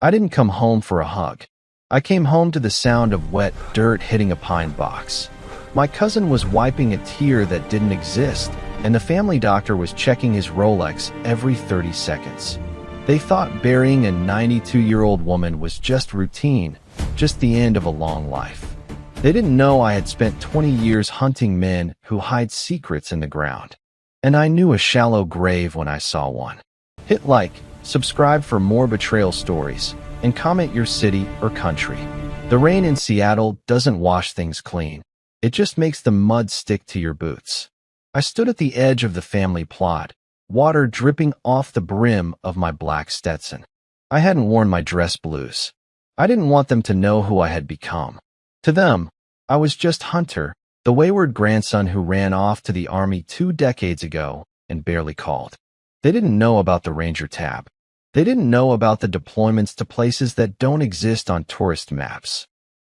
I didn't come home for a hug. I came home to the sound of wet dirt hitting a pine box. My cousin was wiping a tear that didn't exist, and the family doctor was checking his Rolex every 30 seconds. They thought burying a 92-year-old woman was just routine, just the end of a long life. They didn't know I had spent 20 years hunting men who hide secrets in the ground. And I knew a shallow grave when I saw one. Hit like, subscribe for more betrayal stories, and comment your city or country. The rain in Seattle doesn't wash things clean. It just makes the mud stick to your boots. I stood at the edge of the family plot, water dripping off the brim of my black Stetson. I hadn't worn my dress blues. I didn't want them to know who I had become. To them, I was just Hunter, the wayward grandson who ran off to the army 2 decades ago and barely called. They didn't know about the Ranger tab. They didn't know about the deployments to places that don't exist on tourist maps.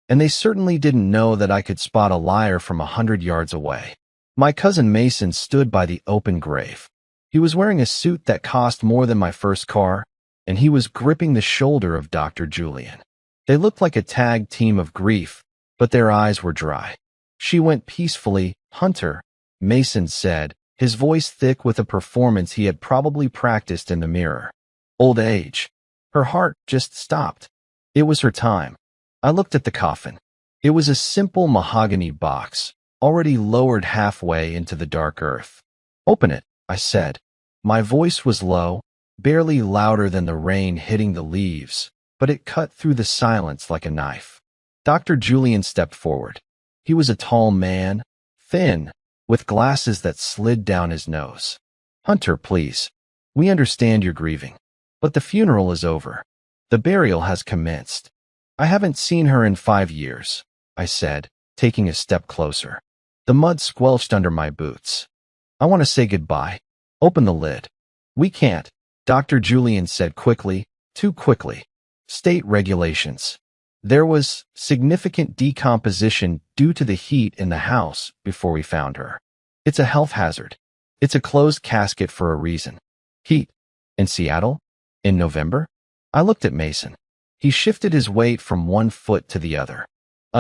And they certainly didn't know that I could spot a liar from 100 yards away. My cousin Mason stood by the open grave. He was wearing a suit that cost more than my first car, and he was gripping the shoulder of Dr. Julian. They looked like a tag team of grief, but their eyes were dry. She went peacefully, Hunter, Mason said, his voice thick with a performance he had probably practiced in the mirror. Old age. Her heart just stopped. It was her time. I looked at the coffin. It was a simple mahogany box, already lowered halfway into the dark earth. Open it, I said. My voice was low, barely louder than the rain hitting the leaves, but it cut through the silence like a knife. Dr. Julian stepped forward. He was a tall man, thin, with glasses that slid down his nose. Hunter, please. We understand you're grieving. But the funeral is over. The burial has commenced. I haven't seen her in 5 years, I said, taking a step closer. The mud squelched under my boots. I want to say goodbye. Open the lid. We can't, Dr. Julian said quickly, too quickly. State regulations. There was significant decomposition due to the heat in the house before we found her. It's a health hazard. It's a closed casket for a reason. Heat. In Seattle? In November? I looked at Mason. He shifted his weight from one foot to the other.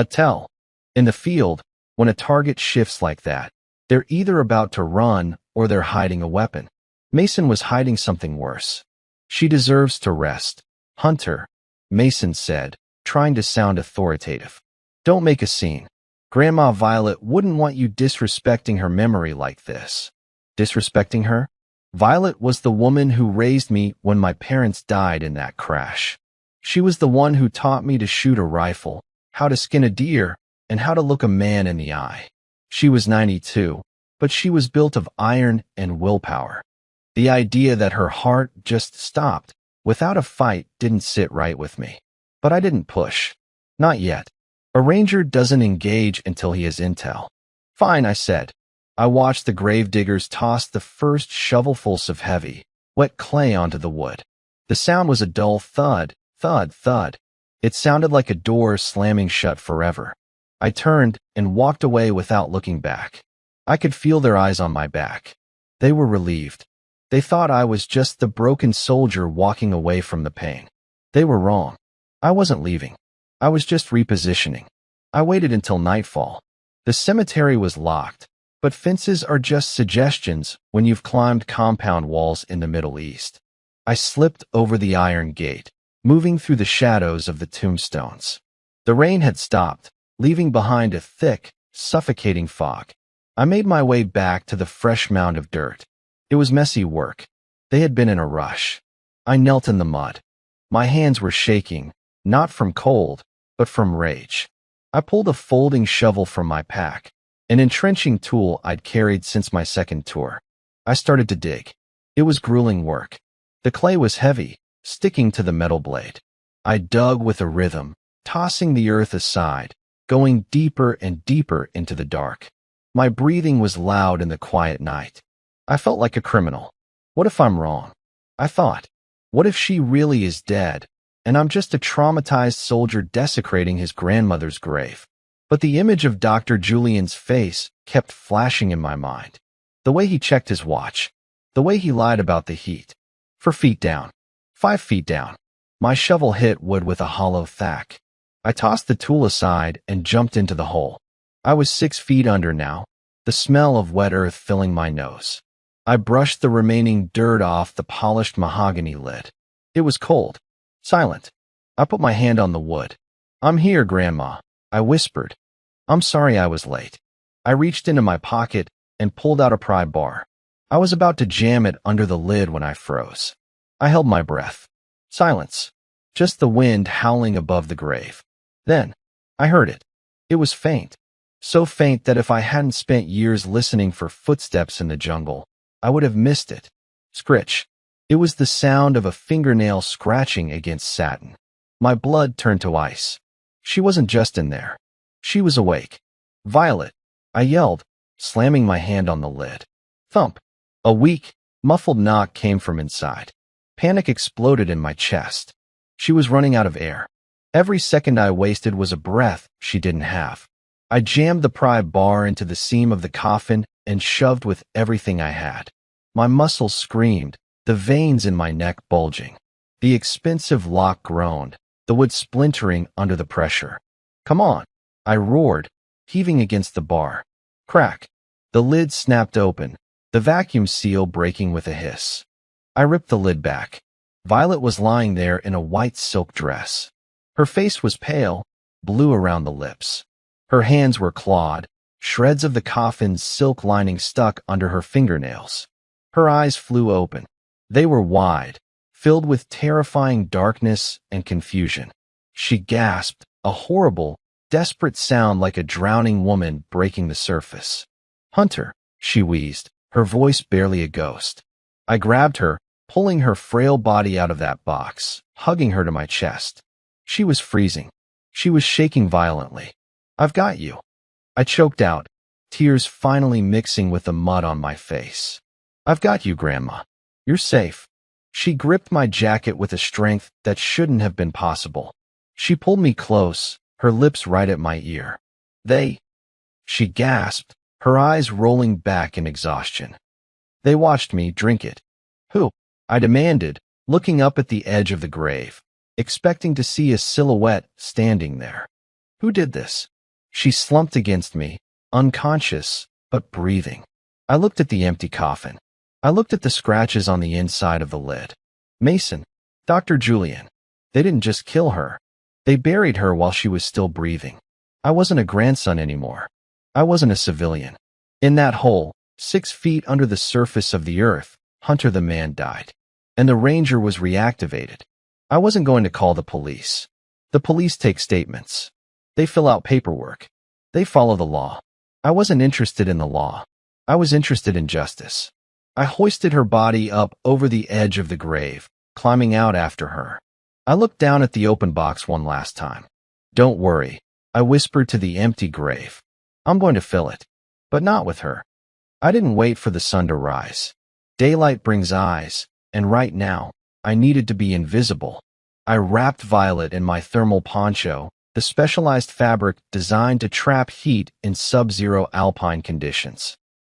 Tell. In the field, when a target shifts like that, they're either about to run or they're hiding a weapon. Mason was hiding something worse. She deserves to rest. Hunter, Mason said, trying to sound authoritative. Don't make a scene. Grandma Violet wouldn't want you disrespecting her memory like this. Disrespecting her? Violet was the woman who raised me when my parents died in that crash. She was the one who taught me to shoot a rifle, how to skin a deer, and how to look a man in the eye. She was 92, but she was built of iron and willpower. The idea that her heart just stopped without a fight didn't sit right with me. But I didn't push. Not yet. A ranger doesn't engage until he has intel. Fine, I said. I watched the gravediggers toss the first shovelfuls of heavy, wet clay onto the wood. The sound was a dull thud, thud, thud. It sounded like a door slamming shut forever. I turned and walked away without looking back. I could feel their eyes on my back. They were relieved. They thought I was just the broken soldier walking away from the pain. They were wrong. I wasn't leaving. I was just repositioning. I waited until nightfall. The cemetery was locked, but fences are just suggestions when you've climbed compound walls in the Middle East. I slipped over the iron gate, moving through the shadows of the tombstones. The rain had stopped, leaving behind a thick, suffocating fog. I made my way back to the fresh mound of dirt. It was messy work. They had been in a rush. I knelt in the mud. My hands were shaking, not from cold, but from rage. I pulled a folding shovel from my pack, an entrenching tool I'd carried since my second tour. I started to dig. It was grueling work. The clay was heavy, sticking to the metal blade. I dug with a rhythm, tossing the earth aside, going deeper and deeper into the dark. My breathing was loud in the quiet night. I felt like a criminal. What if I'm wrong? I thought. What if she really is dead, and I'm just a traumatized soldier desecrating his grandmother's grave? But the image of Dr. Julian's face kept flashing in my mind. The way he checked his watch. The way he lied about the heat. 4 feet down. 5 feet down. My shovel hit wood with a hollow thwack. I tossed the tool aside and jumped into the hole. I was 6 feet under now, the smell of wet earth filling my nose. I brushed the remaining dirt off the polished mahogany lid. It was cold, silent. I put my hand on the wood. "I'm here, Grandma," I whispered. "I'm sorry I was late." I reached into my pocket and pulled out a pry bar. I was about to jam it under the lid when I froze. I held my breath. Silence. Just the wind howling above the grave. Then, I heard it. It was faint. So faint that if I hadn't spent years listening for footsteps in the jungle, I would have missed it. Scritch. It was the sound of a fingernail scratching against satin. My blood turned to ice. She wasn't just in there. She was awake. "Violet," I yelled, slamming my hand on the lid. Thump. A weak, muffled knock came from inside. Panic exploded in my chest. She was running out of air. Every second I wasted was a breath she didn't have. I jammed the pry bar into the seam of the coffin and shoved with everything I had. My muscles screamed, the veins in my neck bulging. The expensive lock groaned, the wood splintering under the pressure. "Come on," I roared, heaving against the bar. Crack. The lid snapped open, the vacuum seal breaking with a hiss. I ripped the lid back. Violet was lying there in a white silk dress. Her face was pale, blue around the lips. Her hands were clawed, shreds of the coffin's silk lining stuck under her fingernails. Her eyes flew open. They were wide, filled with terrifying darkness and confusion. She gasped, a horrible, desperate sound like a drowning woman breaking the surface. "Hunter," she wheezed, her voice barely a ghost. I grabbed her, pulling her frail body out of that box, hugging her to my chest. She was freezing. She was shaking violently. "I've got you," I choked out, tears finally mixing with the mud on my face. "I've got you, Grandma. You're safe." She gripped my jacket with a strength that shouldn't have been possible. She pulled me close, her lips right at my ear. She gasped, her eyes rolling back in exhaustion. "They watched me drink it." "Who?" I demanded, looking up at the edge of the grave, expecting to see a silhouette standing there. "Who did this?" She slumped against me, unconscious, but breathing. I looked at the empty coffin. I looked at the scratches on the inside of the lid. Mason, Dr. Julian. They didn't just kill her. They buried her while she was still breathing. I wasn't a grandson anymore. I wasn't a civilian. In that hole, 6 feet under the surface of the earth, Hunter the man died. And the ranger was reactivated. I wasn't going to call the police. The police take statements. They fill out paperwork. They follow the law. I wasn't interested in the law. I was interested in justice. I hoisted her body up over the edge of the grave, climbing out after her. I looked down at the open box one last time. "Don't worry," I whispered to the empty grave. "I'm going to fill it. But not with her." I didn't wait for the sun to rise. Daylight brings eyes, and right now, I needed to be invisible. I wrapped Violet in my thermal poncho, the specialized fabric designed to trap heat in sub-zero alpine conditions.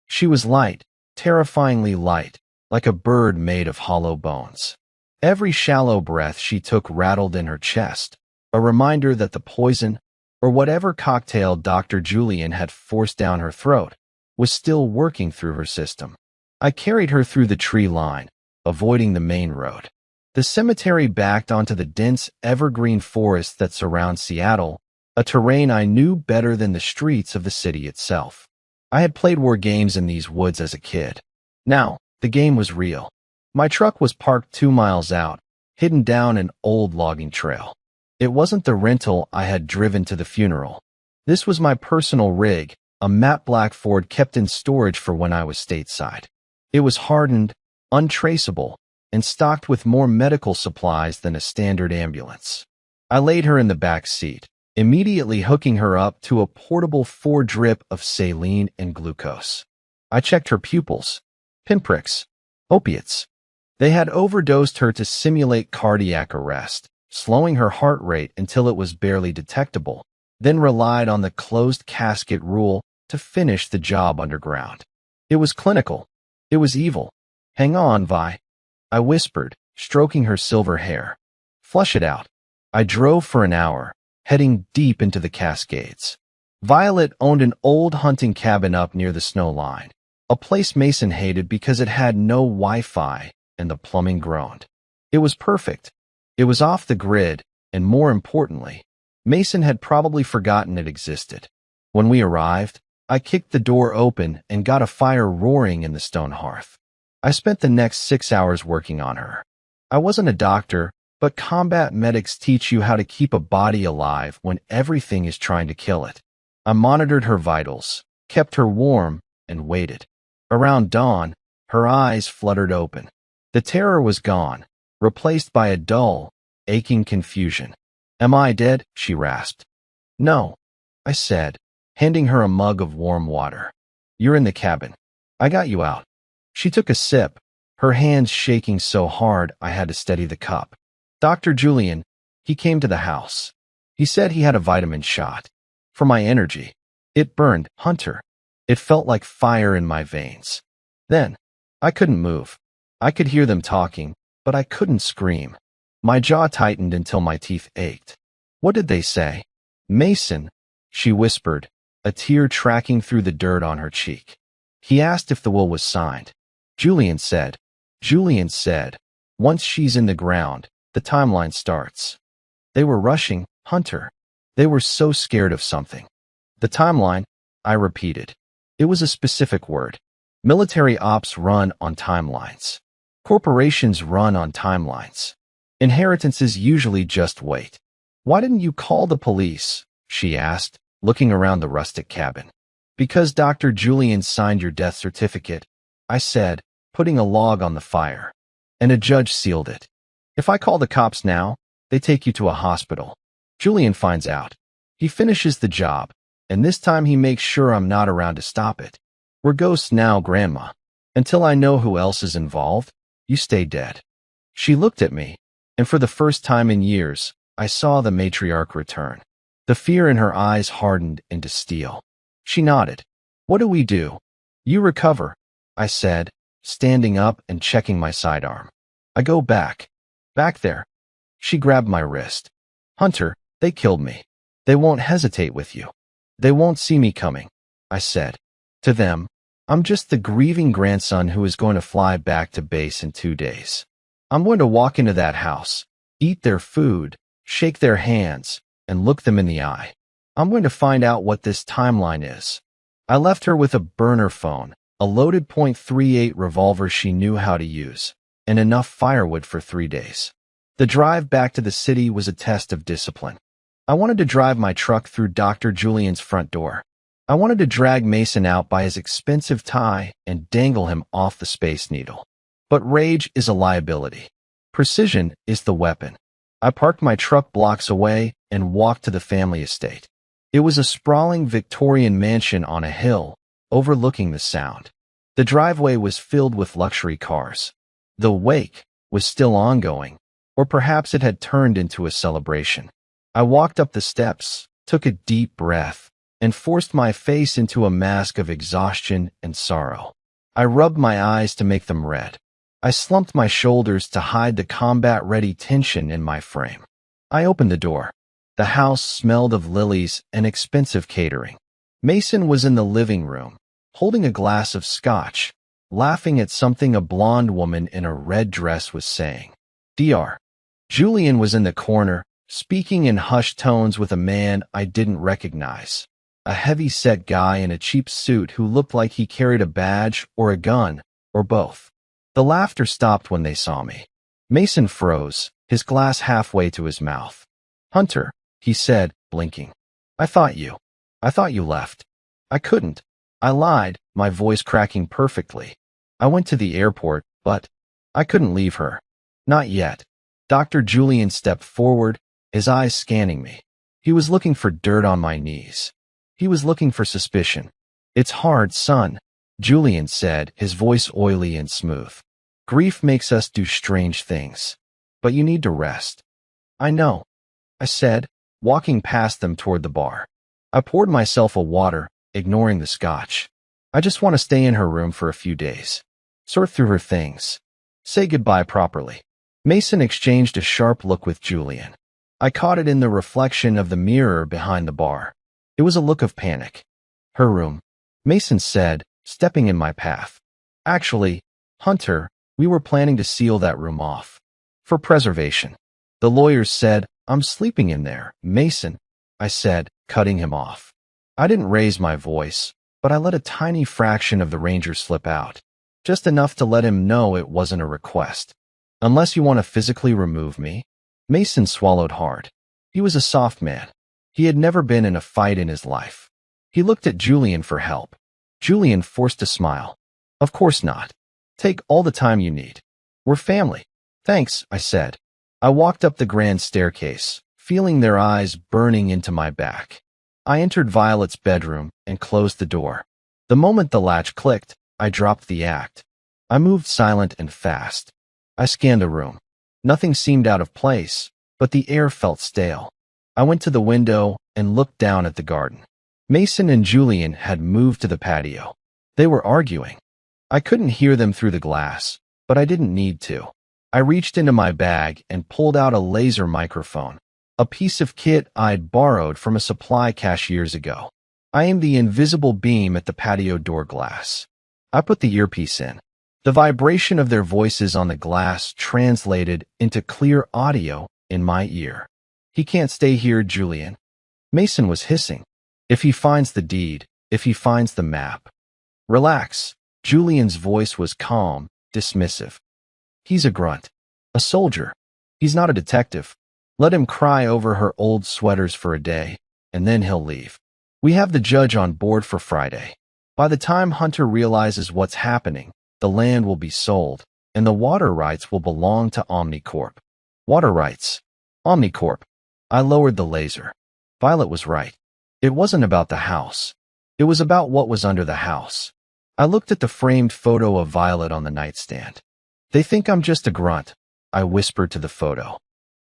She was light, terrifyingly light, like a bird made of hollow bones. Every shallow breath she took rattled in her chest, a reminder that the poison, or whatever cocktail Dr. Julian had forced down her throat, was still working through her system. I carried her through the tree line, avoiding the main road. The cemetery backed onto the dense evergreen forest that surrounds Seattle, a terrain I knew better than the streets of the city itself. I had played war games in these woods as a kid. Now, the game was real. My truck was parked 2 miles out, hidden down an old logging trail. It wasn't the rental I had driven to the funeral. This was my personal rig, a matte black Ford kept in storage for when I was stateside. It was hardened, untraceable, and stocked with more medical supplies than a standard ambulance. I laid her in the back seat, immediately hooking her up to a portable 4-drip of saline and glucose. I checked her pupils. Pinpricks. Opiates. They had overdosed her to simulate cardiac arrest, slowing her heart rate until it was barely detectable, then relied on the closed casket rule to finish the job underground. It was clinical. It was evil. "Hang on, Vi," I whispered, stroking her silver hair. Flush it out. I drove for an hour, heading deep into the Cascades. Violet owned an old hunting cabin up near the snow line, a place Mason hated because it had no Wi-Fi and the plumbing groaned. It was perfect. It was off the grid, and more importantly, Mason had probably forgotten it existed. When we arrived, I kicked the door open and got a fire roaring in the stone hearth. I spent the next 6 hours working on her. I wasn't a doctor, but combat medics teach you how to keep a body alive when everything is trying to kill it. I monitored her vitals, kept her warm, and waited. Around dawn, her eyes fluttered open. The terror was gone, replaced by a dull, aching confusion. "Am I dead?" she rasped. "No," I said, handing her a mug of warm water. "You're in the cabin. I got you out." She took a sip, her hands shaking so hard I had to steady the cup. "Dr. Julian, he came to the house. He said he had a vitamin shot. For my energy." It burned, Hunter. It felt like fire in my veins. Then, I couldn't move. I could hear them talking, but I couldn't scream. My jaw tightened until my teeth ached. "What did they say?" "Mason," she whispered, a tear tracking through the dirt on her cheek. "He asked if the will was signed." Julian said, "Once she's in the ground, the timeline starts." They were rushing, Hunter. They were so scared of something. "The timeline," I repeated. It was a specific word. Military ops run on timelines. Corporations run on timelines. Inheritances usually just wait. "Why didn't you call the police?" she asked, looking around the rustic cabin. "Because Dr. Julian signed your death certificate," I said, putting a log on the fire. "And a judge sealed it. If I call the cops now, they take you to a hospital. Julian finds out. He finishes the job, and this time he makes sure I'm not around to stop it. We're ghosts now, Grandma. Until I know who else is involved, you stay dead." She looked at me, and for the first time in years, I saw the matriarch return. The fear in her eyes hardened into steel. She nodded. "What do we do?" "You recover," I said, standing up and checking my sidearm. "I go back. Back there." She grabbed my wrist. "Hunter, they killed me. They won't hesitate with you. They won't see me coming," I said. "To them, I'm just the grieving grandson who is going to fly back to base in 2 days. I'm going to walk into that house, eat their food, shake their hands, and look them in the eye. I'm going to find out what this timeline is." I left her with a burner phone, a loaded .38 revolver she knew how to use, and enough firewood for 3 days. The drive back to the city was a test of discipline. I wanted to drive my truck through Dr. Julian's front door. I wanted to drag Mason out by his expensive tie and dangle him off the Space Needle. But rage is a liability. Precision is the weapon. I parked my truck blocks away and walked to the family estate. It was a sprawling Victorian mansion on a hill, overlooking the Sound. The driveway was filled with luxury cars. The wake was still ongoing, or perhaps it had turned into a celebration. I walked up the steps, took a deep breath, and forced my face into a mask of exhaustion and sorrow. I rubbed my eyes to make them red. I slumped my shoulders to hide the combat-ready tension in my frame. I opened the door. The house smelled of lilies and expensive catering. Mason was in the living room, holding a glass of scotch, laughing at something a blonde woman in a red dress was saying. Dr. Julian was in the corner, speaking in hushed tones with a man I didn't recognize. A heavy-set guy in a cheap suit who looked like he carried a badge or a gun, or both. The laughter stopped when they saw me. Mason froze, his glass halfway to his mouth. "Hunter," he said, blinking. I thought you left." "I couldn't." I lied, my voice cracking perfectly. "I went to the airport, but I couldn't leave her. Not yet." Dr. Julian stepped forward, his eyes scanning me. He was looking for dirt on my knees. He was looking for suspicion. "It's hard, son," Julian said, his voice oily and smooth. "Grief makes us do strange things. But you need to rest." "I know," I said, walking past them toward the bar. I poured myself a water, ignoring the scotch. "I just want to stay in her room for a few days. Sort through her things. Say goodbye properly." Mason exchanged a sharp look with Julian. I caught it in the reflection of the mirror behind the bar. It was a look of panic. Her room, Mason said, stepping in my path. Actually, Hunter, we were planning to seal that room off. For preservation. The lawyers said, I'm sleeping in there, Mason, I said, cutting him off. I didn't raise my voice, but I let a tiny fraction of the ranger slip out. Just enough to let him know it wasn't a request. Unless you want to physically remove me. Mason swallowed hard. He was a soft man. He had never been in a fight in his life. He looked at Julian for help. Julian forced a smile. Of course not. Take all the time you need. We're family. Thanks, I said. I walked up the grand staircase, feeling their eyes burning into my back. I entered Violet's bedroom and closed the door. The moment the latch clicked, I dropped the act. I moved silent and fast. I scanned the room. Nothing seemed out of place, but the air felt stale. I went to the window and looked down at the garden. Mason and Julian had moved to the patio. They were arguing. I couldn't hear them through the glass, but I didn't need to. I reached into my bag and pulled out a laser microphone, a piece of kit I'd borrowed from a supply cache years ago. I aimed the invisible beam at the patio door glass. I put the earpiece in. The vibration of their voices on the glass translated into clear audio in my ear. He can't stay here, Julian. Mason was hissing. If he finds the deed, if he finds the map. Relax. Julian's voice was calm, dismissive. He's a grunt. A soldier. He's not a detective. Let him cry over her old sweaters for a day, and then he'll leave. We have the judge on board for Friday. By the time Hunter realizes what's happening, the land will be sold, and the water rights will belong to Omnicorp. Water rights. Omnicorp. I lowered the laser. Violet was right. It wasn't about the house. It was about what was under the house. I looked at the framed photo of Violet on the nightstand. They think I'm just a grunt, I whispered to the photo.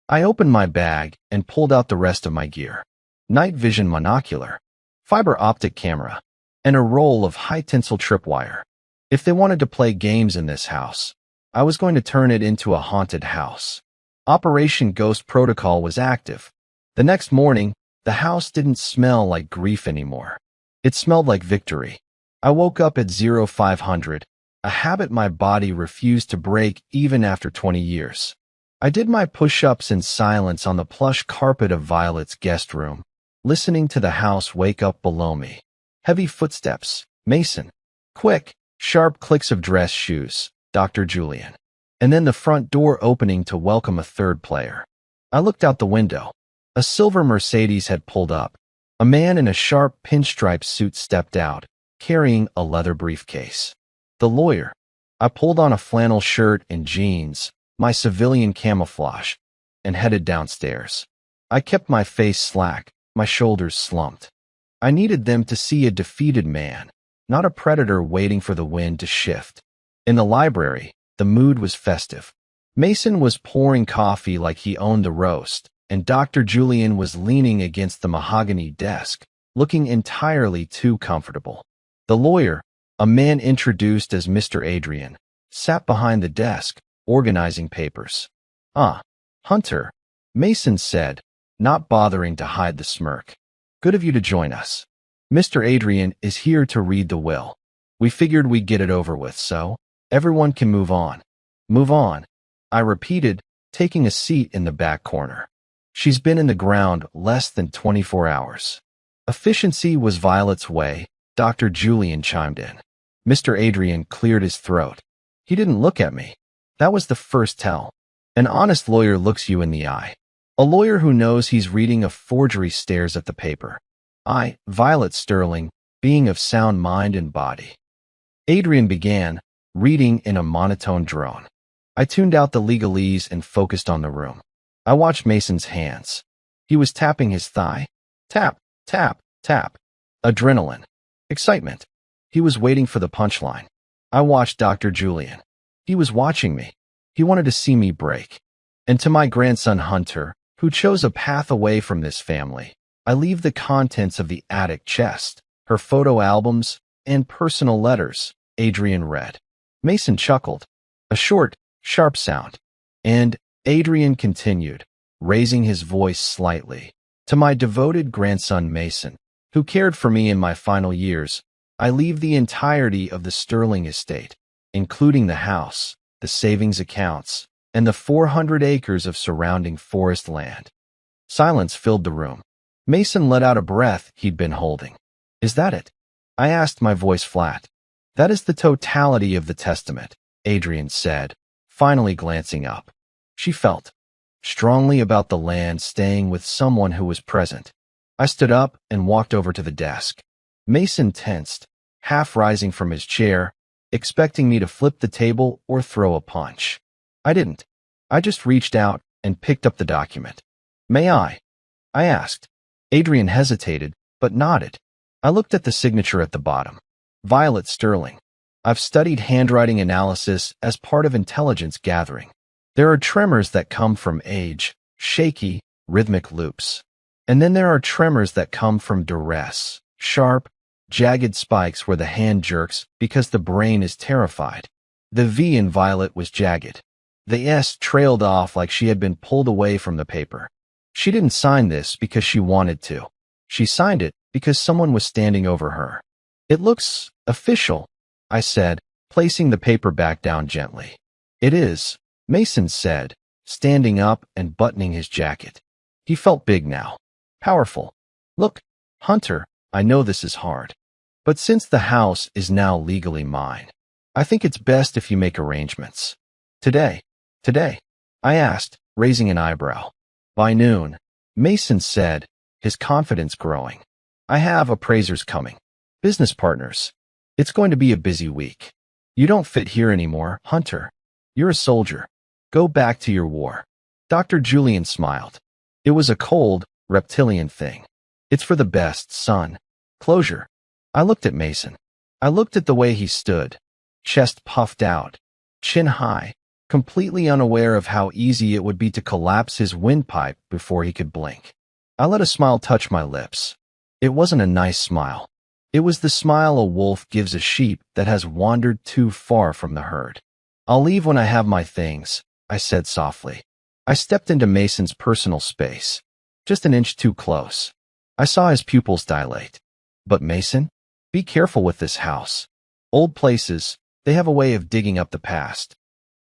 I opened my bag and pulled out the rest of my gear. Night vision monocular, fiber optic camera, and a roll of high-tensile tripwire. If they wanted to play games in this house, I was going to turn it into a haunted house. Operation Ghost Protocol was active. The next morning, the house didn't smell like grief anymore. It smelled like victory. I woke up at 0500, a habit my body refused to break even after 20 years. I did my push-ups in silence on the plush carpet of Violet's guest room, listening to the house wake up below me. Heavy footsteps. Mason. Quick, sharp clicks of dress shoes. Dr. Julian. And then the front door opening to welcome a third player. I looked out the window. A silver Mercedes had pulled up. A man in a sharp pinstripe suit stepped out, carrying a leather briefcase. The lawyer. I pulled on a flannel shirt and jeans, my civilian camouflage, and headed downstairs. I kept my face slack, my shoulders slumped. I needed them to see a defeated man, not a predator waiting for the wind to shift. In the library, the mood was festive. Mason was pouring coffee like he owned the roast, and Dr. Julian was leaning against the mahogany desk, looking entirely too comfortable. The lawyer, a man introduced as Mr. Adrian, sat behind the desk, organizing papers. Ah, Hunter, Mason said, not bothering to hide the smirk. Good of you to join us. Mr. Adrian is here to read the will. We figured we'd get it over with, so everyone can move on. Move on, I repeated, taking a seat in the back corner. She's been in the ground less than 24 hours. Efficiency was Violet's way, Dr. Julian chimed in. Mr. Adrian cleared his throat. He didn't look at me. That was the first tell. An honest lawyer looks you in the eye. A lawyer who knows he's reading a forgery stares at the paper. I, Violet Sterling, being of sound mind and body. Adrian began, reading in a monotone drone. I tuned out the legalese and focused on the room. I watched Mason's hands. He was tapping his thigh. Tap, tap, tap. Adrenaline. Excitement. He was waiting for the punchline. I watched Dr. Julian. He was watching me. He wanted to see me break. And to my grandson Hunter, who chose a path away from this family, I leave the contents of the attic chest, her photo albums, and personal letters, Adrian read. Mason chuckled. A short, sharp sound. And Adrian continued, raising his voice slightly. To my devoted grandson Mason, who cared for me in my final years, I leave the entirety of the Sterling estate, including the house, the savings accounts, and the 400 acres of surrounding forest land. Silence filled the room. Mason let out a breath he'd been holding. Is that it? I asked, my voice flat. That is the totality of the testament, Adrian said, finally glancing up. She felt strongly about the land staying with someone who was present. I stood up and walked over to the desk. Mason tensed, half rising from his chair, expecting me to flip the table or throw a punch. I didn't. I just reached out and picked up the document. May I asked. Adrian hesitated, but nodded. I looked at the signature at the bottom. Violet Sterling. I've studied handwriting analysis as part of intelligence gathering. There are tremors that come from age, shaky, rhythmic loops. And then there are tremors that come from duress, sharp, jagged spikes where the hand jerks because the brain is terrified. The V in Violet was jagged. The S trailed off like she had been pulled away from the paper. She didn't sign this because she wanted to. She signed it because someone was standing over her. It looks official, I said, placing the paper back down gently. It is, Mason said, standing up and buttoning his jacket. He felt big now. Powerful. Look, Hunter, I know this is hard. But since the house is now legally mine, I think it's best if you make arrangements. Today, I asked, raising an eyebrow. By noon, Mason said, his confidence growing. I have appraisers coming. Business partners. It's going to be a busy week. You don't fit here anymore, Hunter. You're a soldier. Go back to your war. Dr. Julian smiled. It was a cold, reptilian thing. It's for the best, son. Closure. I looked at Mason. I looked at the way he stood, chest puffed out, chin high, completely unaware of how easy it would be to collapse his windpipe before he could blink. I let a smile touch my lips. It wasn't a nice smile. It was the smile a wolf gives a sheep that has wandered too far from the herd. I'll leave when I have my things, I said softly. I stepped into Mason's personal space, just an inch too close. I saw his pupils dilate. But Mason, be careful with this house. Old places, they have a way of digging up the past.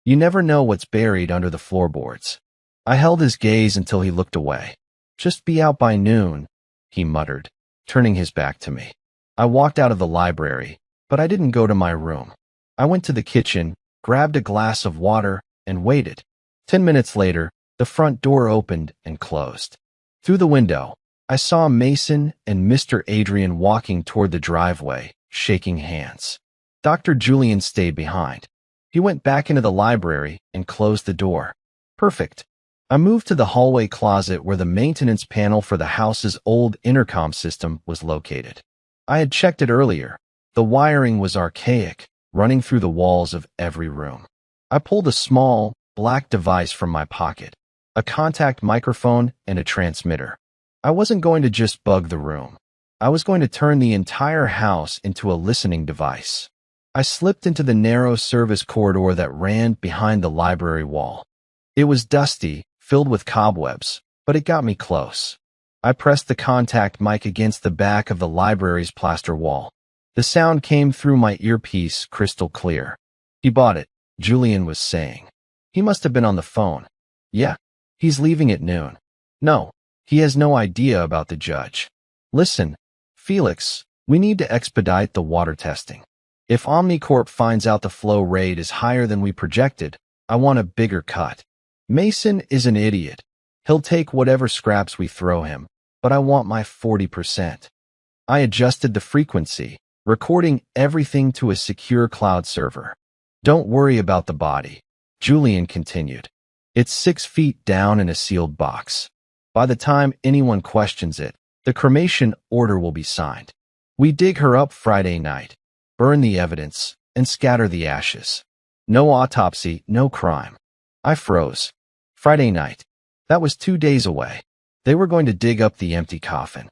You never know what's buried under the floorboards. I held his gaze until he looked away. Just be out by noon, he muttered, turning his back to me. I walked out of the library, but I didn't go to my room. I went to the kitchen, grabbed a glass of water, and waited. 10 minutes later, the front door opened and closed. Through the window, I saw Mason and Mr. Adrian walking toward the driveway, shaking hands. Dr. Julian stayed behind. He went back into the library and closed the door. Perfect. I moved to the hallway closet where the maintenance panel for the house's old intercom system was located. I had checked it earlier. The wiring was archaic, running through the walls of every room. I pulled a small, black device from my pocket, a contact microphone and a transmitter. I wasn't going to just bug the room. I was going to turn the entire house into a listening device. I slipped into the narrow service corridor that ran behind the library wall. It was dusty, filled with cobwebs, but it got me close. I pressed the contact mic against the back of the library's plaster wall. The sound came through my earpiece crystal clear. He bought it, Julian was saying. He must have been on the phone. Yeah, he's leaving at noon. No, he has no idea about the judge. Listen, Felix, we need to expedite the water testing. If Omnicorp finds out the flow rate is higher than we projected, I want a bigger cut. Mason is an idiot. He'll take whatever scraps we throw him, but I want my 40%. I adjusted the frequency, recording everything to a secure cloud server. Don't worry about the body, Julian continued. It's 6 feet down in a sealed box. By the time anyone questions it, the cremation order will be signed. We dig her up Friday night, burn the evidence, and scatter the ashes. No autopsy, no crime. I froze. Friday night. That was 2 days away. They were going to dig up the empty coffin.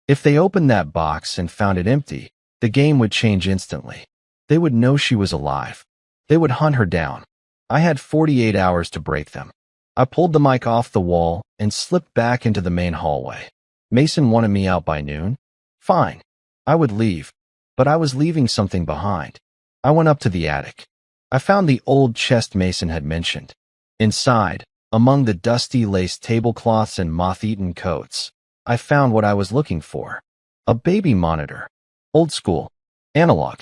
If they opened that box and found it empty, the game would change instantly. They would know she was alive. They would hunt her down. I had 48 hours to break them. I pulled the mic off the wall and slipped back into the main hallway. Mason wanted me out by noon? Fine. I would leave, but I was leaving something behind. I went up to the attic. I found the old chest Mason had mentioned. Inside, among the dusty lace tablecloths and moth-eaten coats, I found what I was looking for. A baby monitor. Old school. Analog.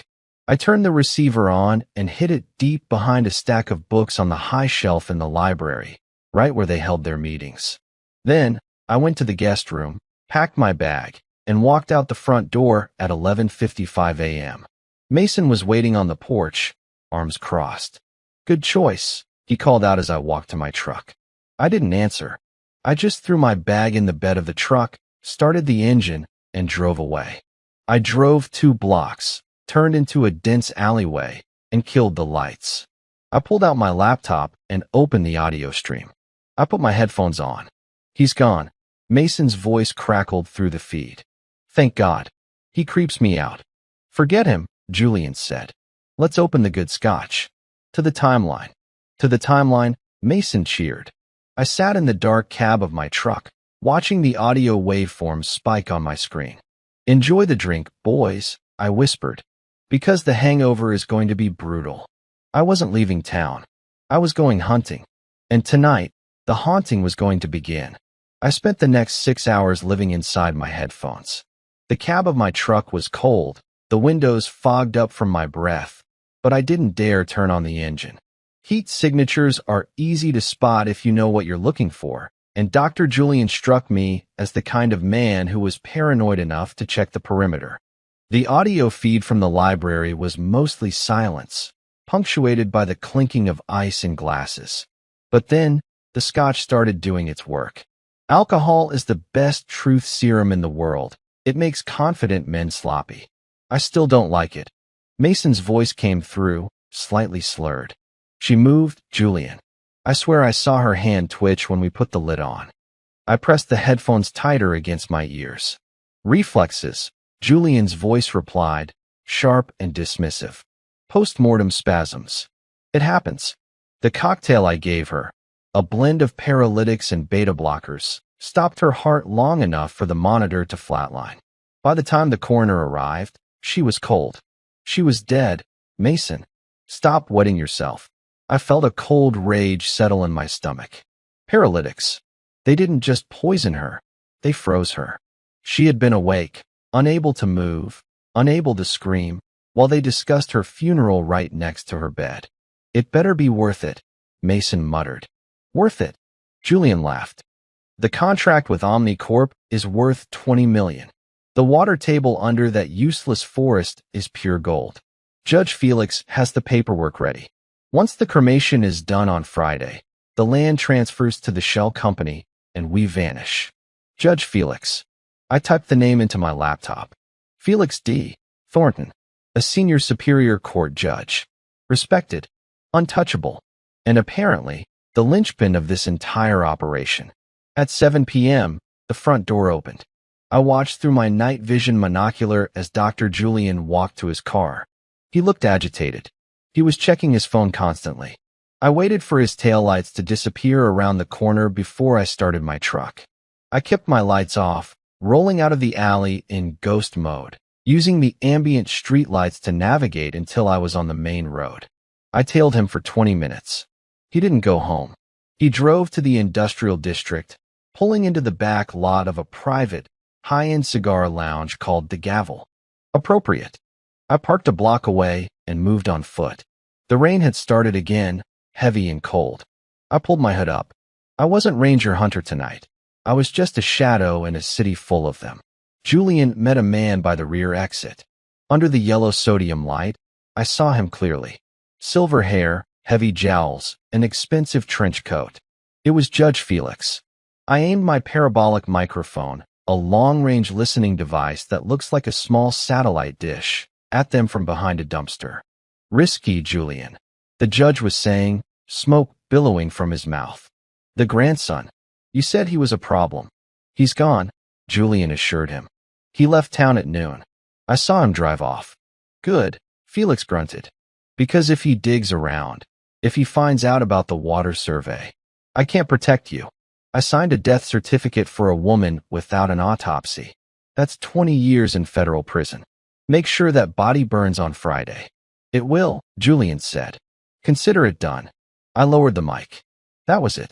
I turned the receiver on and hid it deep behind a stack of books on the high shelf in the library, right where they held their meetings. Then, I went to the guest room, packed my bag, and walked out the front door at 11:55 a.m. Mason was waiting on the porch, arms crossed. "Good choice," he called out as I walked to my truck. I didn't answer. I just threw my bag in the bed of the truck, started the engine, and drove away. I drove 2 blocks, turned into a dense alleyway, and killed the lights. I pulled out my laptop and opened the audio stream. I put my headphones on. "He's gone." Mason's voice crackled through the feed. "Thank God. He creeps me out." "Forget him," Julian said. "Let's open the good scotch." "To the timeline." "To the timeline," Mason cheered. I sat in the dark cab of my truck, watching the audio waveforms spike on my screen. "Enjoy the drink, boys," I whispered, "because the hangover is going to be brutal." I wasn't leaving town. I was going hunting. And tonight, the haunting was going to begin. I spent the next 6 hours living inside my headphones. The cab of my truck was cold, the windows fogged up from my breath, but I didn't dare turn on the engine. Heat signatures are easy to spot if you know what you're looking for, and Dr. Julian struck me as the kind of man who was paranoid enough to check the perimeter. The audio feed from the library was mostly silence, punctuated by the clinking of ice in glasses. But then, the scotch started doing its work. Alcohol is the best truth serum in the world. It makes confident men sloppy. I still don't like it. Mason's voice came through, slightly slurred. "She moved, Julian." I swear I saw her hand twitch when we put the lid on. I pressed the headphones tighter against my ears. "Reflexes," Julian's voice replied, sharp and dismissive. "Post-mortem spasms. It happens." The cocktail I gave her, a blend of paralytics and beta blockers, stopped her heart long enough for the monitor to flatline. By the time the coroner arrived, she was cold. She was dead. "Mason, stop wetting yourself." I felt a cold rage settle in my stomach. Paralytics. They didn't just poison her. They froze her. She had been awake, unable to move, unable to scream, while they discussed her funeral right next to her bed. "It better be worth it," Mason muttered. "Worth it?" Julian laughed. "The contract with Omnicorp is worth $20 million. The water table under that useless forest is pure gold. Judge Felix has the paperwork ready. Once the cremation is done on Friday, the land transfers to the shell company, and we vanish. Judge Felix." I typed the name into my laptop. Felix D. Thornton, a senior superior court judge. Respected, untouchable, and apparently the linchpin of this entire operation. At 7 p.m., the front door opened. I watched through my night vision monocular as Dr. Julian walked to his car. He looked agitated. He was checking his phone constantly. I waited for his taillights to disappear around the corner before I started my truck. I kept my lights off, rolling out of the alley in ghost mode, using the ambient streetlights to navigate until I was on the main road. I tailed him for 20 minutes. He didn't go home. He drove to the industrial district, pulling into the back lot of a private, high-end cigar lounge called The Gavel. Appropriate. I parked a block away and moved on foot. The rain had started again, heavy and cold. I pulled my hood up. I wasn't Ranger Hunter tonight. I was just a shadow in a city full of them. Julian met a man by the rear exit. Under the yellow sodium light, I saw him clearly. Silver hair, heavy jowls, an expensive trench coat. It was Judge Felix. I aimed my parabolic microphone, a long-range listening device that looks like a small satellite dish, at them from behind a dumpster. "Risky, Julian," the judge was saying, smoke billowing from his mouth. "The grandson. You said he was a problem." "He's gone," Julian assured him. "He left town at noon. I saw him drive off." "Good," Felix grunted. "Because if he digs around, if he finds out about the water survey, I can't protect you. I signed a death certificate for a woman without an autopsy. That's 20 years in federal prison. Make sure that body burns on Friday. It will, Julian said. Consider it done. I lowered the mic. That was it.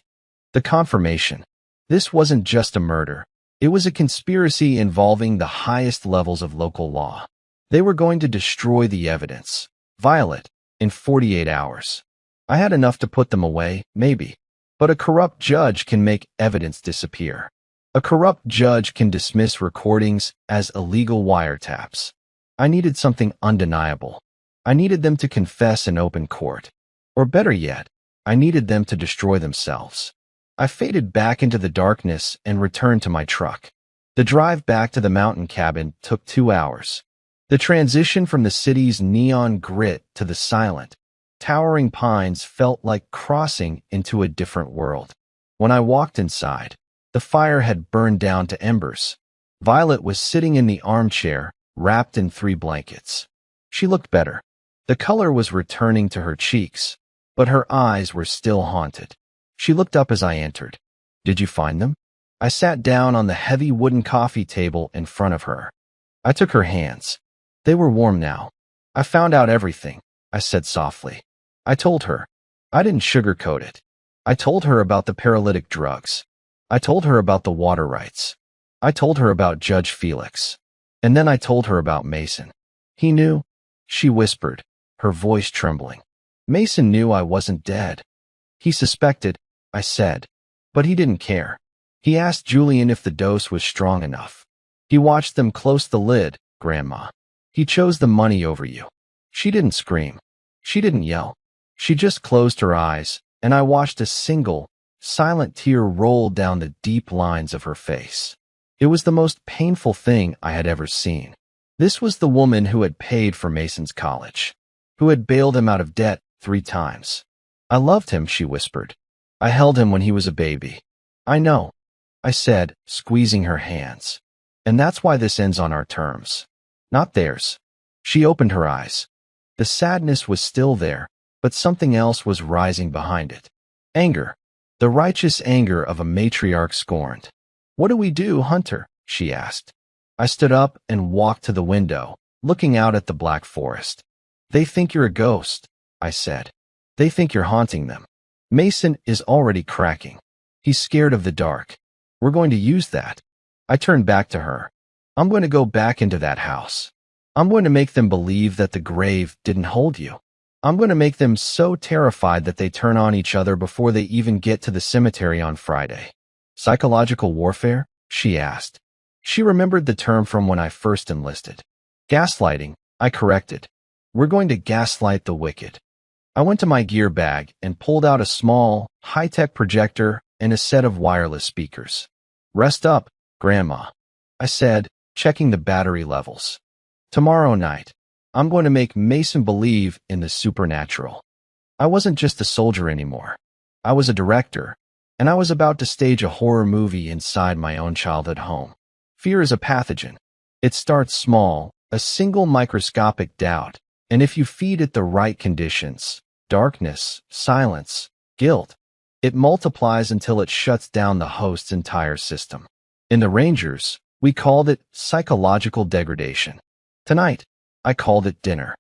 The confirmation. This wasn't just a murder. It was a conspiracy involving the highest levels of local law. They were going to destroy the evidence. Violet, in 48 hours. I had enough to put them away, maybe. But a corrupt judge can make evidence disappear. A corrupt judge can dismiss recordings as illegal wiretaps. I needed something undeniable. I needed them to confess in open court. Or better yet, I needed them to destroy themselves. I faded back into the darkness and returned to my truck. The drive back to the mountain cabin took 2 hours. The transition from the city's neon grit to the silent, towering pines felt like crossing into a different world. When I walked inside, the fire had burned down to embers. Violet was sitting in the armchair, wrapped in 3 blankets. She looked better. The color was returning to her cheeks, but her eyes were still haunted. She looked up as I entered. Did you find them? I sat down on the heavy wooden coffee table in front of her. I took her hands. They were warm now. I found out everything, I said softly. I told her. I didn't sugarcoat it. I told her about the paralytic drugs. I told her about the water rights. I told her about Judge Felix. And then I told her about Mason. He knew, she whispered, her voice trembling. Mason knew I wasn't dead. He suspected, I said, but he didn't care. He asked Julian if the dose was strong enough. He watched them close the lid, Grandma. He chose the money over you. She didn't scream. She didn't yell. She just closed her eyes, and I watched a single, silent tear roll down the deep lines of her face. It was the most painful thing I had ever seen. This was the woman who had paid for Mason's college, who had bailed him out of debt 3 times. I loved him, she whispered. I held him when he was a baby. I know, I said, squeezing her hands. And that's why this ends on our terms, not theirs. She opened her eyes. The sadness was still there, but something else was rising behind it. Anger. The righteous anger of a matriarch scorned. What do we do, Hunter? She asked. I stood up and walked to the window, looking out at the black forest. They think you're a ghost, I said. They think you're haunting them. Mason is already cracking. He's scared of the dark. We're going to use that. I turned back to her. I'm going to go back into that house. I'm going to make them believe that the grave didn't hold you. I'm going to make them so terrified that they turn on each other before they even get to the cemetery on Friday. Psychological warfare? She asked. She remembered the term from when I first enlisted. Gaslighting, I corrected. We're going to gaslight the wicked. I went to my gear bag and pulled out a small, high-tech projector and a set of wireless speakers. Rest up, Grandma, I said, checking the battery levels. Tomorrow night, I'm going to make Mason believe in the supernatural. I wasn't just a soldier anymore. I was a director, and I was about to stage a horror movie inside my own childhood home. Fear is a pathogen. It starts small, a single microscopic doubt, and if you feed it the right conditions, darkness, silence, guilt, it multiplies until it shuts down the host's entire system. In the Rangers, we called it psychological degradation. Tonight, I called it dinner.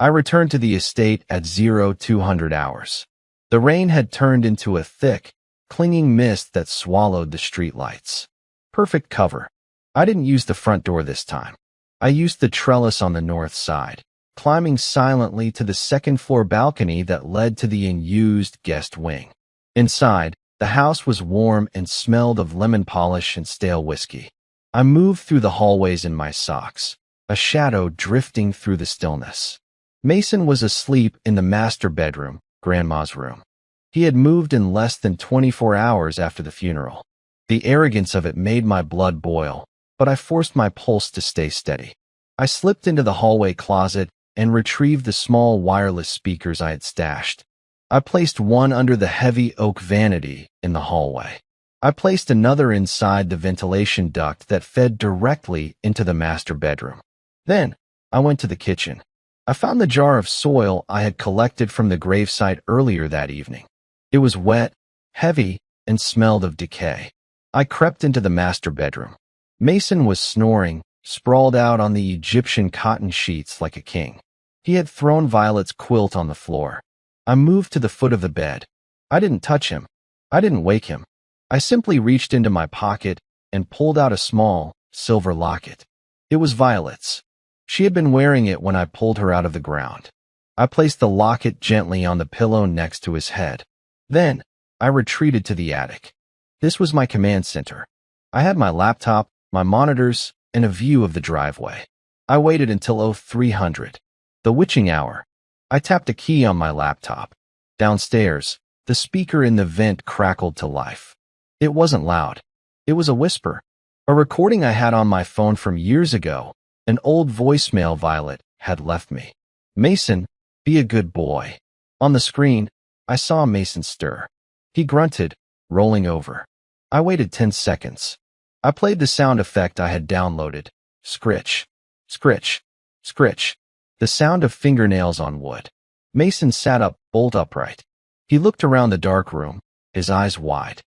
I returned to the estate at 0200 hours. The rain had turned into a thick, clinging mist that swallowed the streetlights. Perfect cover. I didn't use the front door this time. I used the trellis on the north side, climbing silently to the second-floor balcony that led to the unused guest wing. Inside, the house was warm and smelled of lemon polish and stale whiskey. I moved through the hallways in my socks, a shadow drifting through the stillness. Mason was asleep in the master bedroom, Grandma's room. He had moved in less than 24 hours after the funeral. The arrogance of it made my blood boil, but I forced my pulse to stay steady. I slipped into the hallway closet and retrieved the small wireless speakers I had stashed. I placed one under the heavy oak vanity in the hallway. I placed another inside the ventilation duct that fed directly into the master bedroom. Then, I went to the kitchen. I found the jar of soil I had collected from the gravesite earlier that evening. It was wet, heavy, and smelled of decay. I crept into the master bedroom. Mason was snoring, sprawled out on the Egyptian cotton sheets like a king. He had thrown Violet's quilt on the floor. I moved to the foot of the bed. I didn't touch him. I didn't wake him. I simply reached into my pocket and pulled out a small, silver locket. It was Violet's. She had been wearing it when I pulled her out of the ground. I placed the locket gently on the pillow next to his head. Then, I retreated to the attic. This was my command center. I had my laptop, my monitors, and a view of the driveway. I waited until 0300, the witching hour. I tapped a key on my laptop. Downstairs, the speaker in the vent crackled to life. It wasn't loud. It was a whisper. A recording I had on my phone from years ago, an old voicemail Violet had left me. Mason, be a good boy. On the screen, I saw Mason stir. He grunted, rolling over. I waited 10 seconds. I played the sound effect I had downloaded. Scritch, scritch, scritch. The sound of fingernails on wood. Mason sat up, bolt upright. He looked around the dark room, his eyes wide.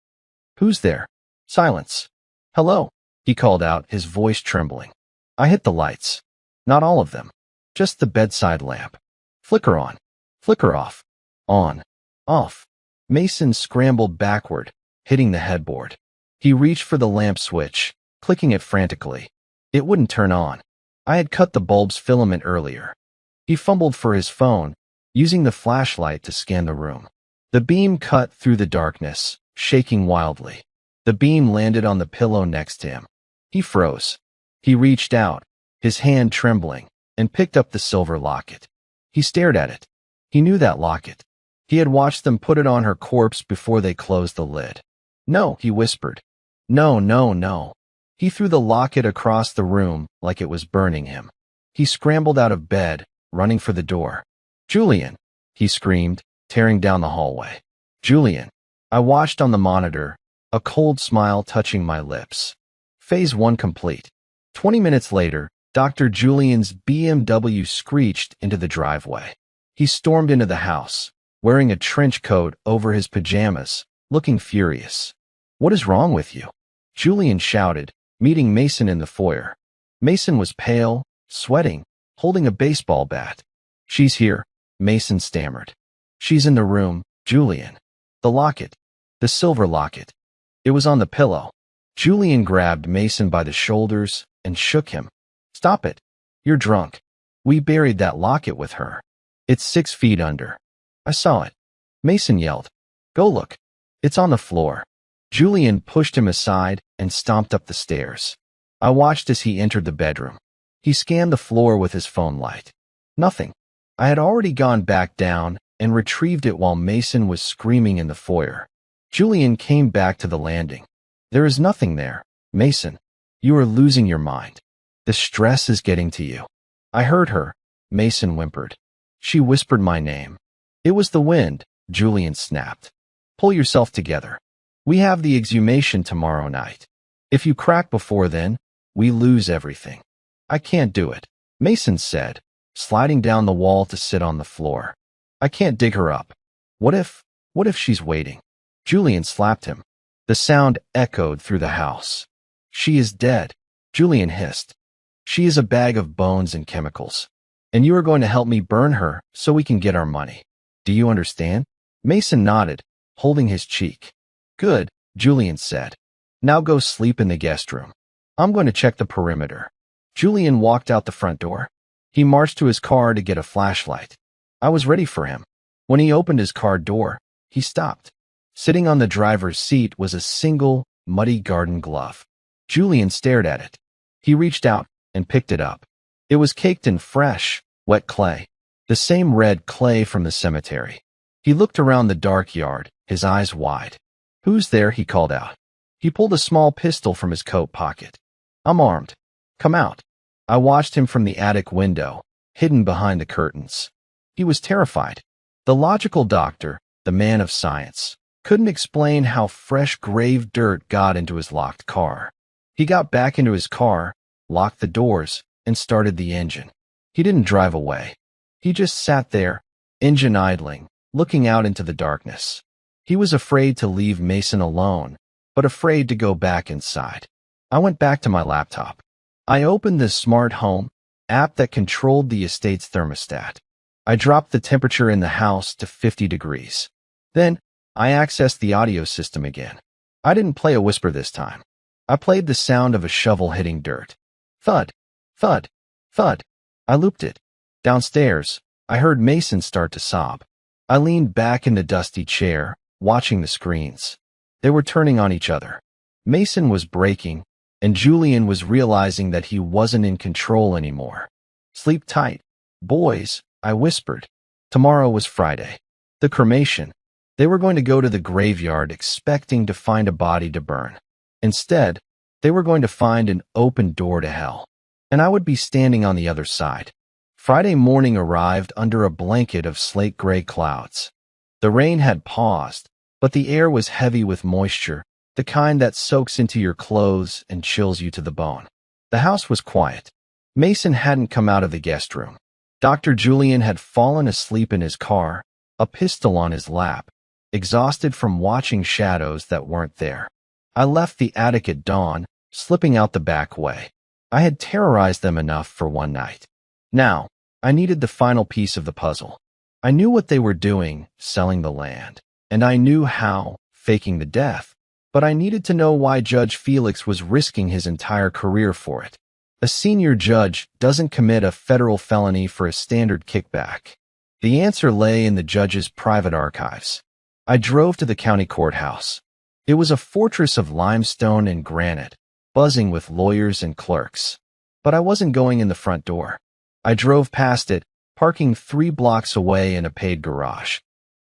Who's there? Silence. Hello, he called out, his voice trembling. I hit the lights. Not all of them. Just the bedside lamp. Flicker on. Flicker off. On. Off. Mason scrambled backward, hitting the headboard. He reached for the lamp switch, clicking it frantically. It wouldn't turn on. I had cut the bulb's filament earlier. He fumbled for his phone, using the flashlight to scan the room. The beam cut through the darkness, shaking wildly. The beam landed on the pillow next to him. He froze. He reached out, his hand trembling, and picked up the silver locket. He stared at it. He knew that locket. He had watched them put it on her corpse before they closed the lid. No, he whispered. No, no, no. He threw the locket across the room like it was burning him. He scrambled out of bed, running for the door. Julian, he screamed, tearing down the hallway. Julian. I watched on the monitor, a cold smile touching my lips. Phase 1 complete. 20 minutes later, Dr. Julian's BMW screeched into the driveway. He stormed into the house, wearing a trench coat over his pajamas, looking furious. What is wrong with you? Julian shouted, meeting Mason in the foyer. Mason was pale, sweating, holding a baseball bat. She's here, Mason stammered. She's in the room, Julian. The locket. The silver locket. It was on the pillow. Julian grabbed Mason by the shoulders and shook him. Stop it. You're drunk. We buried that locket with her. It's 6 feet under. I saw it. Mason yelled. Go look. It's on the floor. Julian pushed him aside and stomped up the stairs. I watched as he entered the bedroom. He scanned the floor with his phone light. Nothing. I had already gone back down and retrieved it while Mason was screaming in the foyer. Julian came back to the landing. There is nothing there, Mason. You are losing your mind. The stress is getting to you. I heard her, Mason whimpered. She whispered my name. It was the wind, Julian snapped. Pull yourself together. We have the exhumation tomorrow night. If you crack before then, we lose everything. I can't do it, Mason said, sliding down the wall to sit on the floor. I can't dig her up. What if she's waiting? Julian slapped him. The sound echoed through the house. She is dead, Julian hissed. She is a bag of bones and chemicals. And you are going to help me burn her so we can get our money. Do you understand? Mason nodded, holding his cheek. Good, Julian said. Now go sleep in the guest room. I'm going to check the perimeter. Julian walked out the front door. He marched to his car to get a flashlight. I was ready for him. When he opened his car door, he stopped. Sitting on the driver's seat was a single, muddy garden glove. Julian stared at it. He reached out and picked it up. It was caked in fresh, wet clay, the same red clay from the cemetery. He looked around the dark yard, his eyes wide. Who's there? He called out. He pulled a small pistol from his coat pocket. I'm armed. Come out. I watched him from the attic window, hidden behind the curtains. He was terrified. The logical doctor, the man of science, couldn't explain how fresh grave dirt got into his locked car. He got back into his car, locked the doors, and started the engine. He didn't drive away. He just sat there, engine idling, looking out into the darkness. He was afraid to leave Mason alone, but afraid to go back inside. I went back to my laptop. I opened the smart home app that controlled the estate's thermostat. I dropped the temperature in the house to 50 degrees. Then, I accessed the audio system again. I didn't play a whisper this time. I played the sound of a shovel hitting dirt. Thud, thud, thud. I looped it. Downstairs, I heard Mason start to sob. I leaned back in the dusty chair, watching the screens. They were turning on each other. Mason was breaking, and Julian was realizing that he wasn't in control anymore. Sleep tight, boys, I whispered. Tomorrow was Friday. The cremation. They were going to go to the graveyard expecting to find a body to burn. Instead, they were going to find an open door to hell. And I would be standing on the other side. Friday morning arrived under a blanket of slate-gray clouds. The rain had paused, but the air was heavy with moisture, the kind that soaks into your clothes and chills you to the bone. The house was quiet. Mason hadn't come out of the guest room. Dr. Julian had fallen asleep in his car, a pistol on his lap, exhausted from watching shadows that weren't there. I left the attic at dawn, slipping out the back way. I had terrorized them enough for one night. Now, I needed the final piece of the puzzle. I knew what they were doing, selling the land, and I knew how, faking the death, but I needed to know why Judge Felix was risking his entire career for it. A senior judge doesn't commit a federal felony for a standard kickback. The answer lay in the judge's private archives. I drove to the county courthouse. It was a fortress of limestone and granite, buzzing with lawyers and clerks. But I wasn't going in the front door. I drove past it, parking 3 blocks away in a paid garage.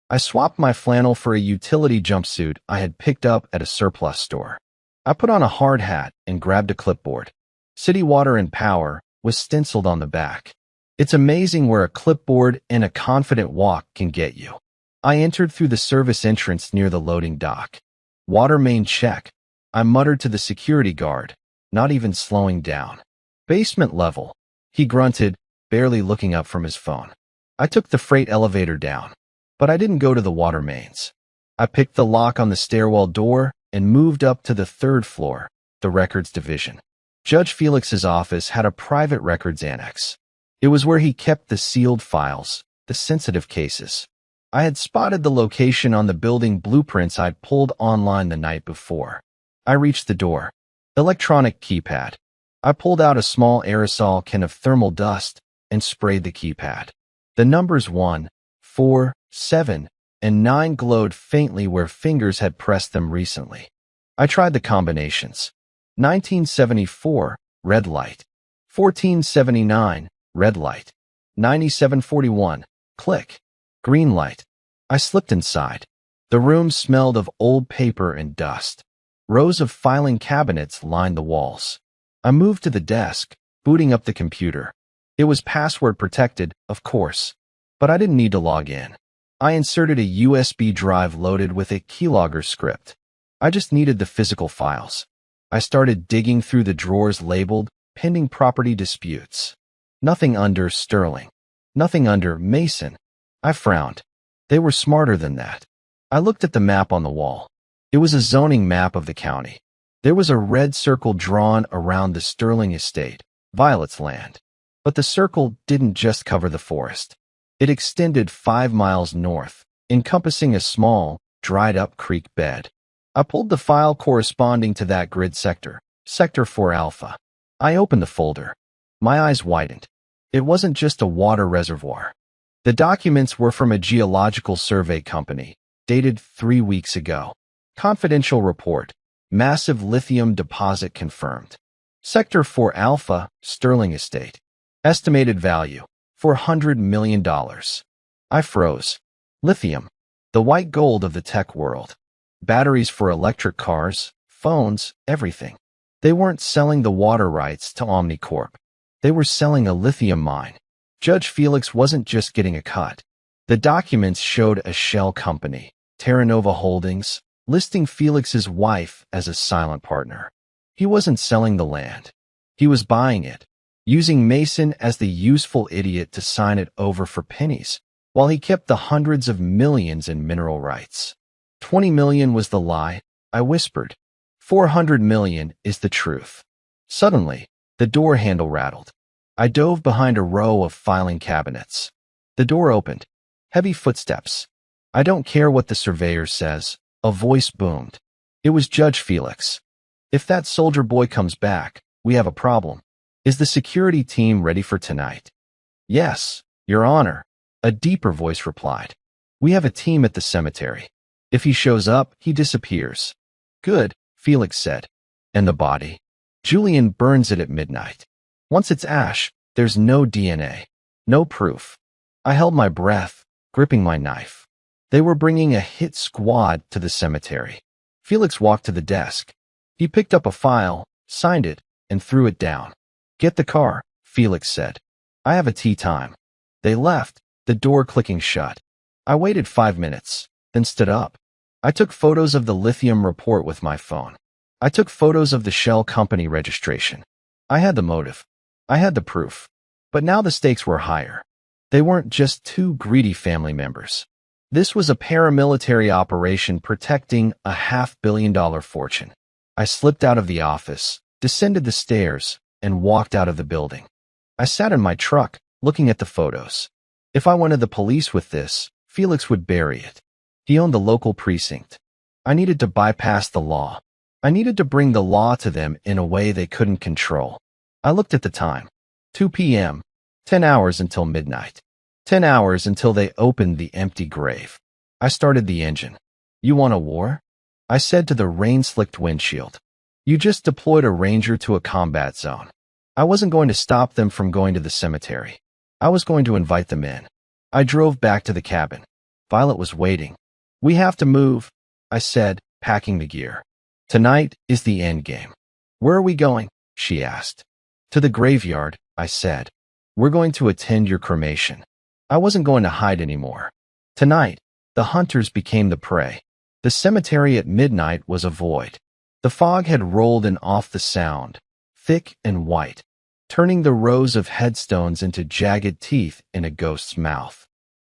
I swapped my flannel for a utility jumpsuit I had picked up at a surplus store. I put on a hard hat and grabbed a clipboard. City Water and Power was stenciled on the back. It's amazing where a clipboard and a confident walk can get you. I entered through the service entrance near the loading dock. Water main check. I muttered to the security guard, not even slowing down. Basement level. He grunted, barely looking up from his phone. I took the freight elevator down, but I didn't go to the water mains. I picked the lock on the stairwell door and moved up to the 3rd floor, the records division. Judge Felix's office had a private records annex. It was where he kept the sealed files, the sensitive cases. I had spotted the location on the building blueprints I'd pulled online the night before. I reached the door. Electronic keypad. I pulled out a small aerosol can of thermal dust and sprayed the keypad. The numbers 1, 4, 7, and 9 glowed faintly where fingers had pressed them recently. I tried the combinations. 1974, red light. 1479, red light. 9741, click. Green light. I slipped inside. The room smelled of old paper and dust. Rows of filing cabinets lined the walls. I moved to the desk, booting up the computer. It was password protected, of course, but I didn't need to log in. I inserted a USB drive loaded with a keylogger script. I just needed the physical files. I started digging through the drawers labeled pending property disputes. Nothing under Sterling. Nothing under Mason. I frowned. They were smarter than that. I looked at the map on the wall. It was a zoning map of the county. There was a red circle drawn around the Sterling estate, Violet's land. But the circle didn't just cover the forest. It extended 5 miles north, encompassing a small, dried-up creek bed. I pulled the file corresponding to that grid sector, Sector 4 Alpha. I opened the folder. My eyes widened. It wasn't just a water reservoir. The documents were from a geological survey company, dated 3 weeks ago. Confidential report. Massive lithium deposit confirmed. Sector 4 Alpha, Sterling Estate. Estimated value, $400 million. I froze. Lithium. The white gold of the tech world. Batteries for electric cars, phones, everything. They weren't selling the water rights to OmniCorp. They were selling a lithium mine. Judge Felix wasn't just getting a cut. The documents showed a shell company, Terra Nova Holdings, listing Felix's wife as a silent partner. He wasn't selling the land. He was buying it, using Mason as the useful idiot to sign it over for pennies, while he kept the hundreds of millions in mineral rights. 20 million was the lie, I whispered. 400 million is the truth. Suddenly, the door handle rattled. I dove behind a row of filing cabinets. The door opened. Heavy footsteps. I don't care what the surveyor says, a voice boomed. It was Judge Felix. If that soldier boy comes back, we have a problem. Is the security team ready for tonight? Yes, Your Honor, a deeper voice replied. We have a team at the cemetery. If he shows up, he disappears. Good, Felix said. And the body? Julian burns it at midnight. Once it's ash, there's no DNA. No proof. I held my breath, gripping my knife. They were bringing a hit squad to the cemetery. Felix walked to the desk. He picked up a file, signed it, and threw it down. Get the car, Felix said. I have a tea time. They left, the door clicking shut. I waited 5 minutes, then stood up. I took photos of the lithium report with my phone. I took photos of the Shell company registration. I had the motive. I had the proof. But now the stakes were higher. They weren't just two greedy family members. This was a paramilitary operation protecting a $500 million fortune. I slipped out of the office, descended the stairs, and walked out of the building. I sat in my truck, looking at the photos. If I went to the police with this, Felix would bury it. He owned the local precinct. I needed to bypass the law. I needed to bring the law to them in a way they couldn't control. I looked at the time. 2 p.m. 10 hours until midnight. 10 hours until they opened the empty grave. I started the engine. You want a war? I said to the rain-slicked windshield. You just deployed a ranger to a combat zone. I wasn't going to stop them from going to the cemetery. I was going to invite them in. I drove back to the cabin. Violet was waiting. We have to move, I said, packing the gear. Tonight is the end game. Where are we going? She asked. To the graveyard, I said. We're going to attend your cremation. I wasn't going to hide anymore. Tonight, the hunters became the prey. The cemetery at midnight was a void. The fog had rolled in off the sound, thick and white, turning the rows of headstones into jagged teeth in a ghost's mouth.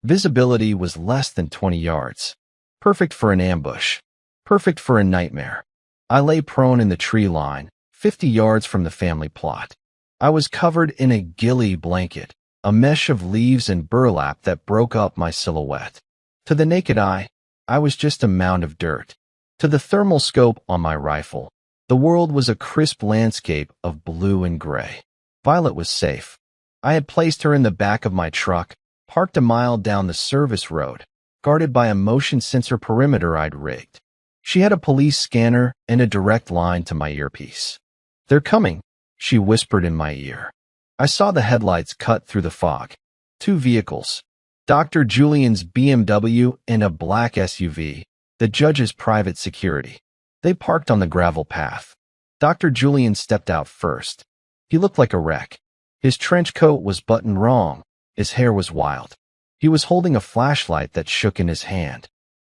Visibility was less than 20 yards. Perfect for an ambush. Perfect for a nightmare. I lay prone in the tree line, 50 yards from the family plot. I was covered in a ghillie blanket, a mesh of leaves and burlap that broke up my silhouette. To the naked eye, I was just a mound of dirt. To the thermal scope on my rifle, the world was a crisp landscape of blue and gray. Violet was safe. I had placed her in the back of my truck, parked a mile down the service road, guarded by a motion sensor perimeter I'd rigged. She had a police scanner and a direct line to my earpiece. They're coming, she whispered in my ear. I saw the headlights cut through the fog. 2 vehicles. Dr. Julian's BMW and a black SUV, the judge's private security. They parked on the gravel path. Dr. Julian stepped out first. He looked like a wreck. His trench coat was buttoned wrong. His hair was wild. He was holding a flashlight that shook in his hand.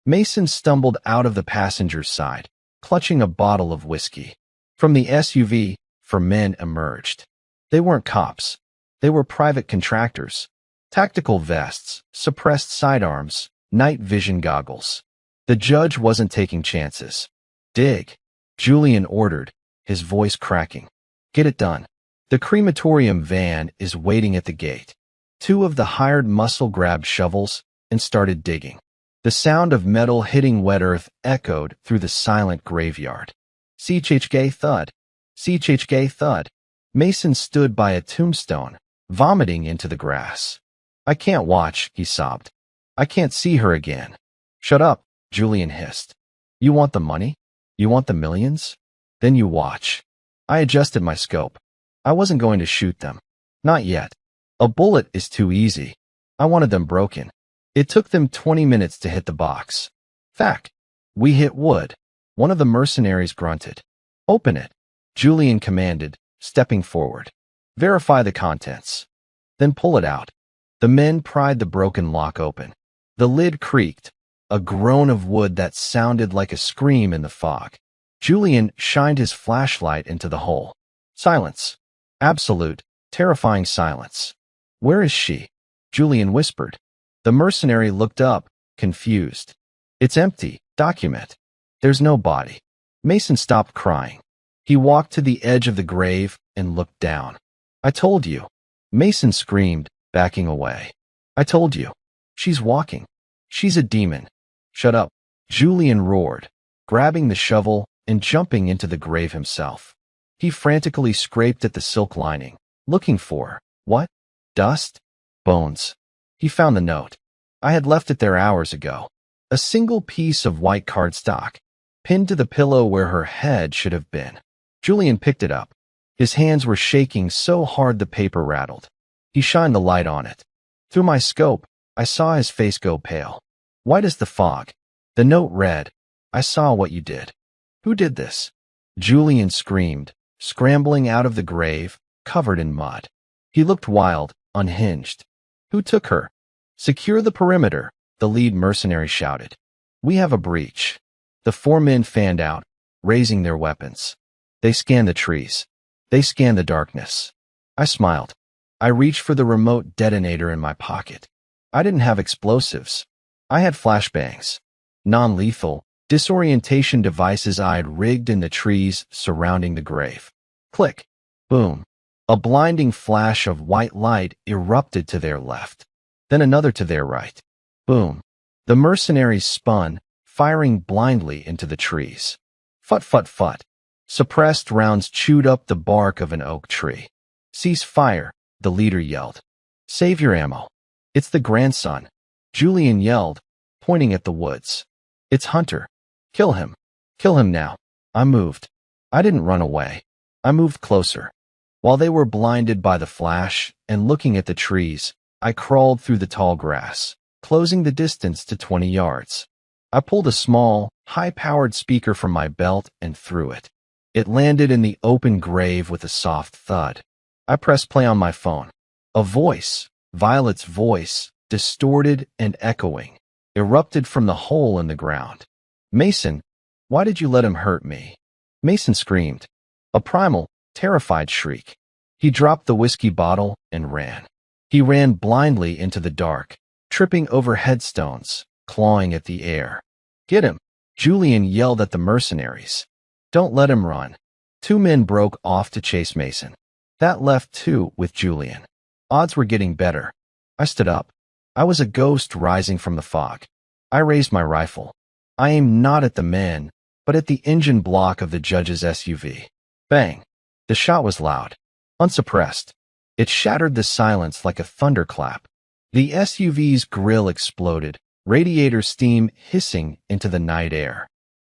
Mason stumbled out of the passenger's side, clutching a bottle of whiskey. From the SUV, 4 men emerged. They weren't cops. They were private contractors. Tactical vests, suppressed sidearms, night vision goggles. The judge wasn't taking chances. Dig, Julian ordered, his voice cracking. Get it done. The crematorium van is waiting at the gate. 2 of the hired muscle grabbed shovels and started digging. The sound of metal hitting wet earth echoed through the silent graveyard. CHK thud. CHK thud. Mason stood by a tombstone, vomiting into the grass. I can't watch, he sobbed. I can't see her again. Shut up, Julian hissed. You want the money? You want the millions? Then you watch. I adjusted my scope. I wasn't going to shoot them. Not yet. A bullet is too easy. I wanted them broken. It took them 20 minutes to hit the box. Fact. We hit wood. One of the mercenaries grunted. Open it, Julian commanded, stepping forward. Verify the contents. Then pull it out. The men pried the broken lock open. The lid creaked, a groan of wood that sounded like a scream in the fog. Julian shined his flashlight into the hole. Silence. Absolute, terrifying silence. Where is she? Julian whispered. The mercenary looked up, confused. It's empty, Document. There's no body. Mason stopped crying. He walked to the edge of the grave and looked down. I told you. Mason screamed, backing away. I told you. She's walking. She's a demon. Shut up. Julian roared, grabbing the shovel and jumping into the grave himself. He frantically scraped at the silk lining, looking for, what? Dust? Bones. He found the note. I had left it there hours ago. A single piece of white cardstock, pinned to the pillow where her head should have been. Julian picked it up. His hands were shaking so hard the paper rattled. He shined the light on it. Through my scope, I saw his face go pale, white as the fog. The note read, I saw what you did. Who did this? Julian screamed, scrambling out of the grave, covered in mud. He looked wild, unhinged. Who took her? Secure the perimeter, the lead mercenary shouted. We have a breach. The 4 men fanned out, raising their weapons. They scanned the trees. They scanned the darkness. I smiled. I reached for the remote detonator in my pocket. I didn't have explosives. I had flashbangs. Non-lethal, disorientation devices I had rigged in the trees surrounding the grave. Click. Boom. A blinding flash of white light erupted to their left. Then another to their right. Boom. The mercenaries spun, firing blindly into the trees. Fut fut fut. Suppressed rounds chewed up the bark of an oak tree. Cease fire, the leader yelled. Save your ammo. It's the grandson. Julian yelled, pointing at the woods. It's Hunter. Kill him. Kill him now. I moved. I didn't run away. I moved closer. While they were blinded by the flash and looking at the trees, I crawled through the tall grass, closing the distance to 20 yards. I pulled a small, high-powered speaker from my belt and threw it. It landed in the open grave with a soft thud. I pressed play on my phone. A voice, Violet's voice, distorted and echoing, erupted from the hole in the ground. Mason, why did you let him hurt me? Mason screamed. A primal, terrified shriek. He dropped the whiskey bottle and ran. He ran blindly into the dark, tripping over headstones, clawing at the air. Get him! Julian yelled at the mercenaries. Don't let him run. 2 men broke off to chase Mason. That left 2 with Julian. Odds were getting better. I stood up. I was a ghost rising from the fog. I raised my rifle. I aimed not at the men, but at the engine block of the judge's SUV. Bang! The shot was loud, unsuppressed. It shattered the silence like a thunderclap. The SUV's grille exploded, radiator steam hissing into the night air.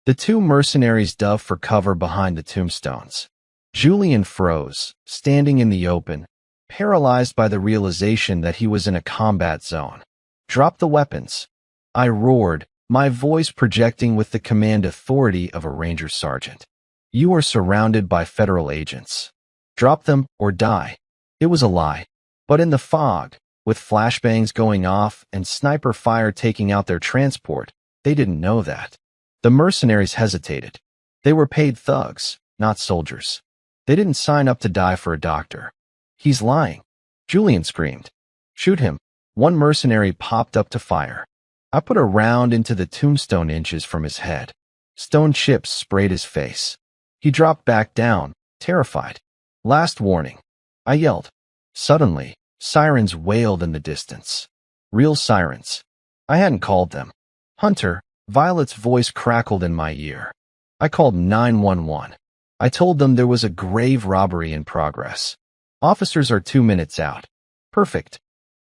The 2 mercenaries dove for cover behind the tombstones. Julian froze, standing in the open, paralyzed by the realization that he was in a combat zone. Drop the weapons. I roared, my voice projecting with the command authority of a ranger sergeant. You are surrounded by federal agents. Drop them or die. It was a lie. But in the fog, with flashbangs going off and sniper fire taking out their transport, they didn't know that. The mercenaries hesitated. They were paid thugs, not soldiers. They didn't sign up to die for a doctor. He's lying. Julian screamed. Shoot him. 1 mercenary popped up to fire. I put a round into the tombstone inches from his head. Stone chips sprayed his face. He dropped back down, terrified. Last warning. I yelled. Suddenly, sirens wailed in the distance. Real sirens. I hadn't called them. Hunter, Violet's voice crackled in my ear. I called 911. I told them there was a grave robbery in progress. Officers are 2 minutes out. Perfect.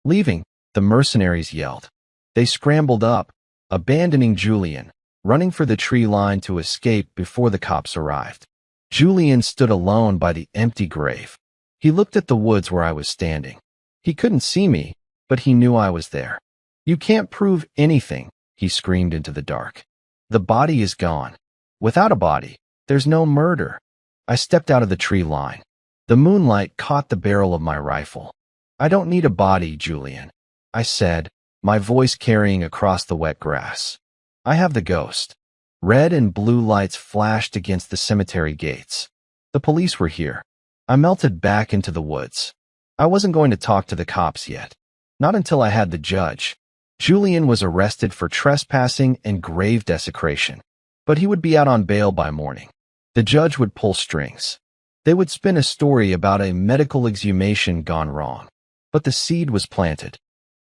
Leaving, the mercenaries yelled. They scrambled up, abandoning Julian, running for the tree line to escape before the cops arrived. Julian stood alone by the empty grave. He looked at the woods where I was standing. He couldn't see me, but he knew I was there. You can't prove anything, he screamed into the dark. The body is gone. Without a body, there's no murder. I stepped out of the tree line. The moonlight caught the barrel of my rifle. I don't need a body, Julian, I said, my voice carrying across the wet grass. I have the ghost. Red and blue lights flashed against the cemetery gates. The police were here. I melted back into the woods. I wasn't going to talk to the cops yet. Not until I had the judge. Julian was arrested for trespassing and grave desecration, but he would be out on bail by morning. The judge would pull strings. They would spin a story about a medical exhumation gone wrong. But the seed was planted.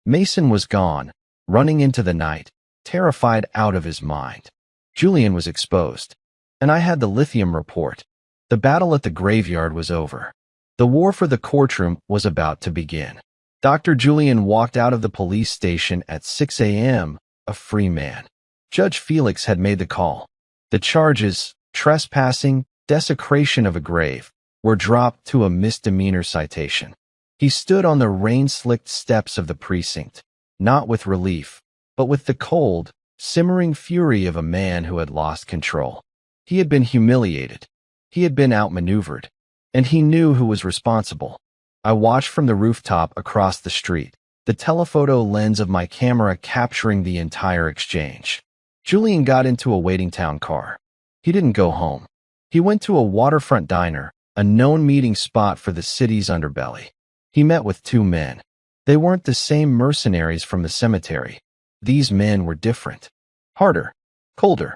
Mason was gone, running into the night, terrified out of his mind. Julian was exposed. And I had the lithium report. The battle at the graveyard was over. The war for the courtroom was about to begin. Dr. Julian walked out of the police station at 6 a.m., a free man. Judge Felix had made the call. The charges, trespassing, desecration of a grave, were dropped to a misdemeanor citation. He stood on the rain-slicked steps of the precinct, not with relief, but with the cold, simmering fury of a man who had lost control. He had been humiliated. He had been outmaneuvered. And he knew who was responsible. I watched from the rooftop across the street, the telephoto lens of my camera capturing the entire exchange. Julian got into a waiting town car. He didn't go home. He went to a waterfront diner, a known meeting spot for the city's underbelly. He met with two men. They weren't the same mercenaries from the cemetery. These men were different. Harder. Colder.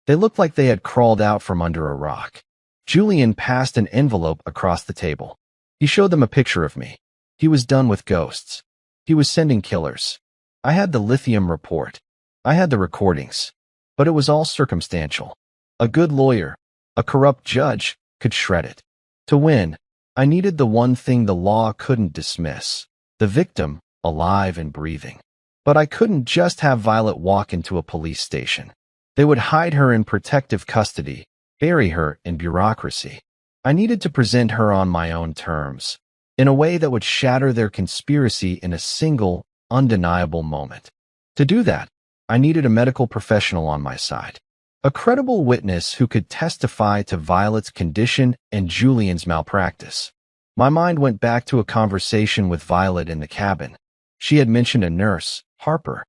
They looked like they had crawled out from under a rock. Julian passed an envelope across the table. He showed them a picture of me. He was done with ghosts. He was sending killers. I had the lithium report. I had the recordings. But it was all circumstantial. A good lawyer, a corrupt judge, could shred it. To win, I needed the one thing the law couldn't dismiss: the victim, alive and breathing. But I couldn't just have Violet walk into a police station. They would hide her in protective custody, bury her in bureaucracy. I needed to present her on my own terms, in a way that would shatter their conspiracy in a single, undeniable moment. To do that, I needed a medical professional on my side. A credible witness who could testify to Violet's condition and Julian's malpractice. My mind went back to a conversation with Violet in the cabin. She had mentioned a nurse, Harper,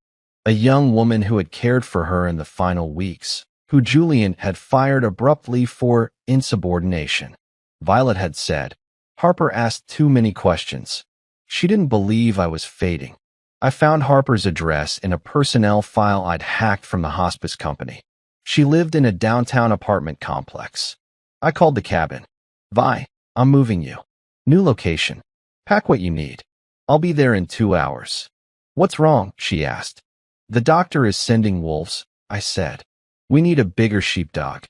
a young woman who had cared for her in the final weeks, who Julian had fired abruptly for insubordination. Violet had said, Harper asked too many questions. She didn't believe I was fading. I found Harper's address in a personnel file I'd hacked from the hospice company. She lived in a downtown apartment complex. I called the cabin. Vi, I'm moving you. New location. Pack what you need. I'll be there in 2 hours. What's wrong? She asked. The doctor is sending wolves, I said. We need a bigger sheepdog.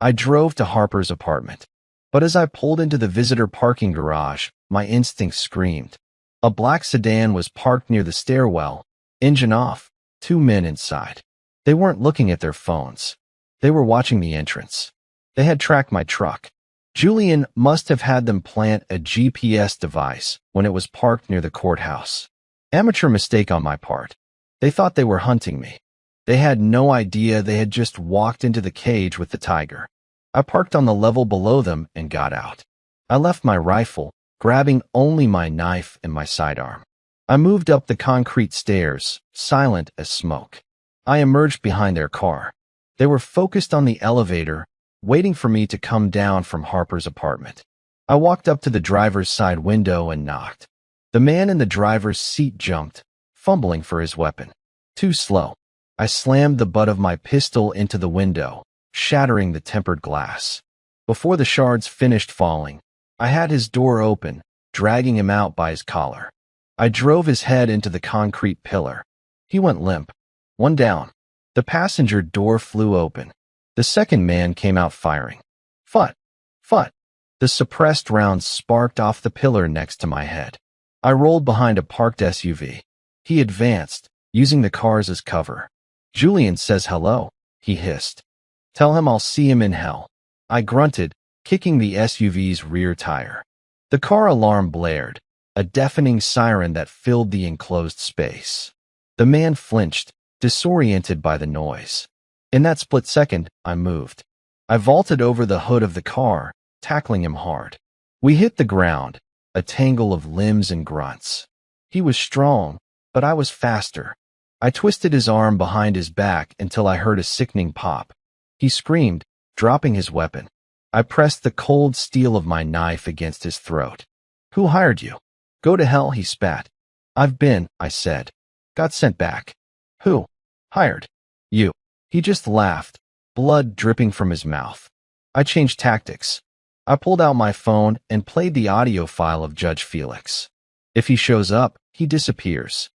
I drove to Harper's apartment. But as I pulled into the visitor parking garage, my instincts screamed. A black sedan was parked near the stairwell, engine off, 2 men inside. They weren't looking at their phones. They were watching the entrance. They had tracked my truck. Julian must have had them plant a GPS device when it was parked near the courthouse. Amateur mistake on my part. They thought they were hunting me. They had no idea they had just walked into the cage with the tiger. I parked on the level below them and got out. I left my rifle, grabbing only my knife and my sidearm. I moved up the concrete stairs, silent as smoke. I emerged behind their car. They were focused on the elevator, waiting for me to come down from Harper's apartment. I walked up to the driver's side window and knocked. The man in the driver's seat jumped, fumbling for his weapon. Too slow. I slammed the butt of my pistol into the window, shattering the tempered glass. Before the shards finished falling, I had his door open, dragging him out by his collar. I drove his head into the concrete pillar. He went limp. One down. The passenger door flew open. The second man came out firing. Phut! Phut! The suppressed rounds sparked off the pillar next to my head. I rolled behind a parked SUV. He advanced, using the cars as cover. Julian says hello, he hissed. Tell him I'll see him in hell. I grunted, kicking the SUV's rear tire. The car alarm blared, a deafening siren that filled the enclosed space. The man flinched, disoriented by the noise. In that split second, I moved. I vaulted over the hood of the car, tackling him hard. We hit the ground, a tangle of limbs and grunts. He was strong, but I was faster. I twisted his arm behind his back until I heard a sickening pop. He screamed, dropping his weapon. I pressed the cold steel of my knife against his throat. Who hired you? Go to hell, he spat. I've been, I said. Got sent back. Who? Hired. You. He just laughed, blood dripping from his mouth. I changed tactics. I pulled out my phone and played the audio file of Judge Felix. If he shows up, he disappears.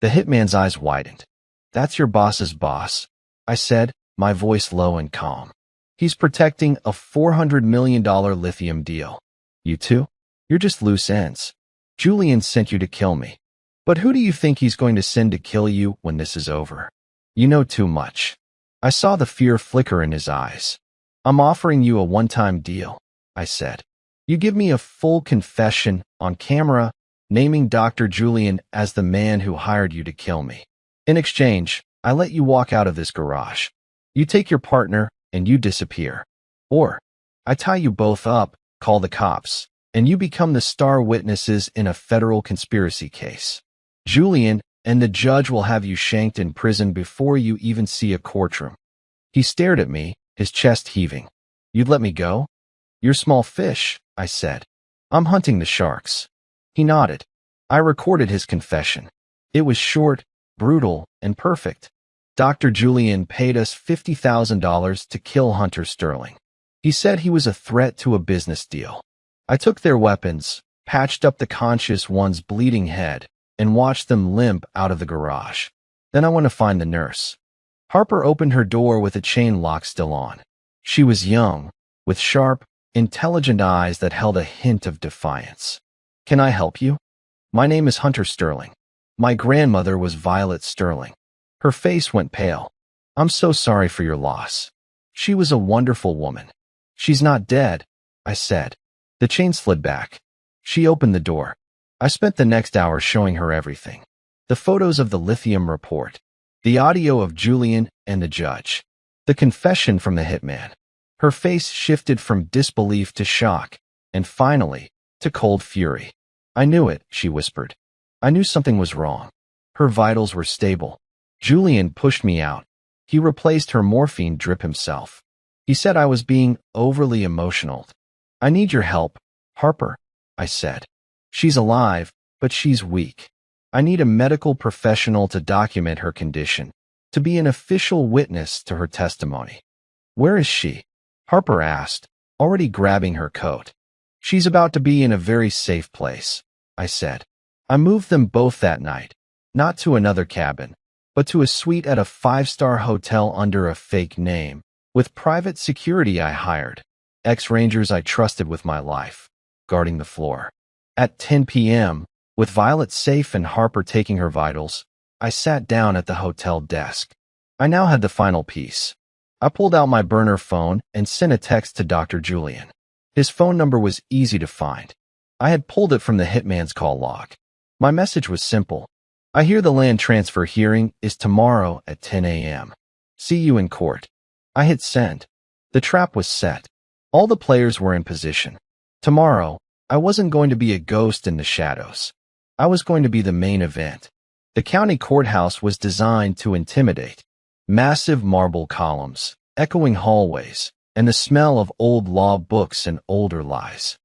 The hitman's eyes widened. That's your boss's boss, I said, my voice low and calm. He's protecting a $400 million lithium deal. You two? You're just loose ends. Julian sent you to kill me. But who do you think he's going to send to kill you when this is over? You know too much. I saw the fear flicker in his eyes. I'm offering you a one-time deal, I said. You give me a full confession on camera, naming Dr. Julian as the man who hired you to kill me. In exchange, I let you walk out of this garage. You take your partner and you disappear. Or, I tie you both up, call the cops, and you become the star witnesses in a federal conspiracy case. Julian and the judge will have you shanked in prison before you even see a courtroom. He stared at me, his chest heaving. You'd let me go? You're small fish, I said. I'm hunting the sharks. He nodded. I recorded his confession. It was short, brutal, and perfect. Dr. Julian paid us $50,000 to kill Hunter Sterling. He said he was a threat to a business deal. I took their weapons, patched up the conscious one's bleeding head, and watched them limp out of the garage. Then I went to find the nurse. Harper opened her door with a chain lock still on. She was young, with sharp, intelligent eyes that held a hint of defiance. Can I help you? My name is Hunter Sterling. My grandmother was Violet Sterling. Her face went pale. I'm so sorry for your loss. She was a wonderful woman. She's not dead, I said. The chain slid back. She opened the door. I spent the next hour showing her everything. The photos of the lithium report, the audio of Julian and the judge, the confession from the hitman. Her face shifted from disbelief to shock, and finally, to cold fury. I knew it, she whispered. I knew something was wrong. Her vitals were stable. Julian pushed me out. He replaced her morphine drip himself. He said I was being overly emotional. I need your help, Harper, I said. She's alive, but she's weak. I need a medical professional to document her condition, to be an official witness to her testimony. Where is she? Harper asked, already grabbing her coat. She's about to be in a very safe place, I said. I moved them both that night, not to another cabin, but to a suite at a 5-star hotel under a fake name, with private security I hired, ex-rangers I trusted with my life, guarding the floor. At 10 p.m., with Violet safe and Harper taking her vitals, I sat down at the hotel desk. I now had the final piece. I pulled out my burner phone and sent a text to Dr. Julian. His phone number was easy to find. I had pulled it from the hitman's call log. My message was simple. I hear the land transfer hearing is tomorrow at 10 a.m. See you in court. I hit send. The trap was set. All the players were in position. Tomorrow, I wasn't going to be a ghost in the shadows. I was going to be the main event. The county courthouse was designed to intimidate. Massive marble columns, echoing hallways, and the smell of old law books and older lies.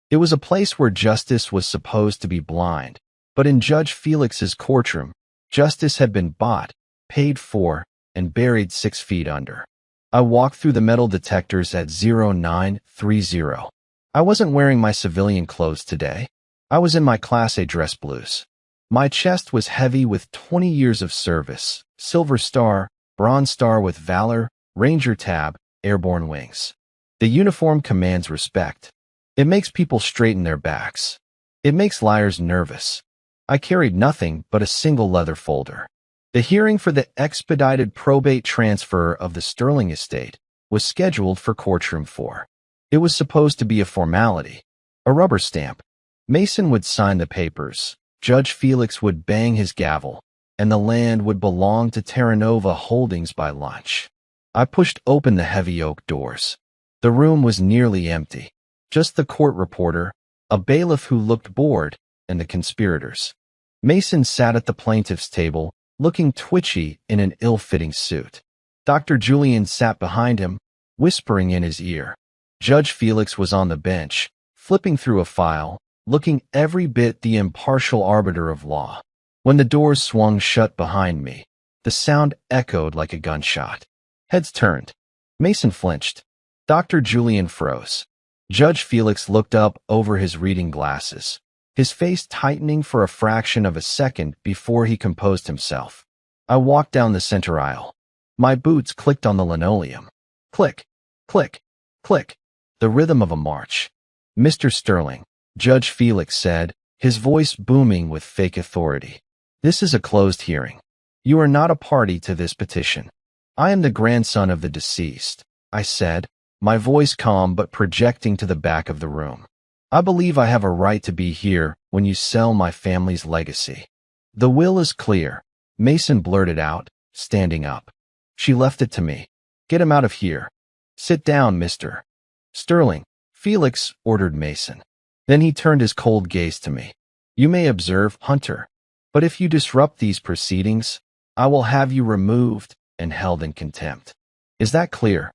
It was a place where justice was supposed to be blind, but in Judge Felix's courtroom, justice had been bought, paid for, and buried 6 feet under. I walked through the metal detectors at 0930. I wasn't wearing my civilian clothes today. I was in my Class A dress blues. My chest was heavy with 20 years of service, Silver Star, Bronze Star with Valor, Ranger Tab, Airborne Wings. The uniform commands respect. It makes people straighten their backs. It makes liars nervous. I carried nothing but a single leather folder. The hearing for the expedited probate transfer of the Sterling estate was scheduled for courtroom 4. It was supposed to be a formality, a rubber stamp. Mason would sign the papers, Judge Felix would bang his gavel, and the land would belong to Terranova Holdings by lunch. I pushed open the heavy oak doors. The room was nearly empty. Just the court reporter, a bailiff who looked bored, and the conspirators. Mason sat at the plaintiff's table, looking twitchy in an ill-fitting suit. Dr. Julian sat behind him, whispering in his ear. Judge Felix was on the bench, flipping through a file, looking every bit the impartial arbiter of law. When the doors swung shut behind me, The sound echoed like a gunshot. Heads turned. Mason flinched. Dr. Julian froze. Judge Felix looked up over his reading glasses, his face tightening for a fraction of a second before he composed himself. I walked down the center aisle. My boots clicked on the linoleum. Click, click, click. The rhythm of a march. Mr. Sterling, Judge Felix said, his voice booming with fake authority. This is a closed hearing. You are not a party to this petition. I am the grandson of the deceased, I said, my voice calm but projecting to the back of the room. I believe I have a right to be here when you sell my family's legacy. The will is clear, Mason blurted out, standing up. She left it to me. Get him out of here. Sit down, Mr. Sterling, Felix ordered Mason. Then he turned his cold gaze to me. You may observe, Hunter, but if you disrupt these proceedings, I will have you removed and held in contempt. Is that clear?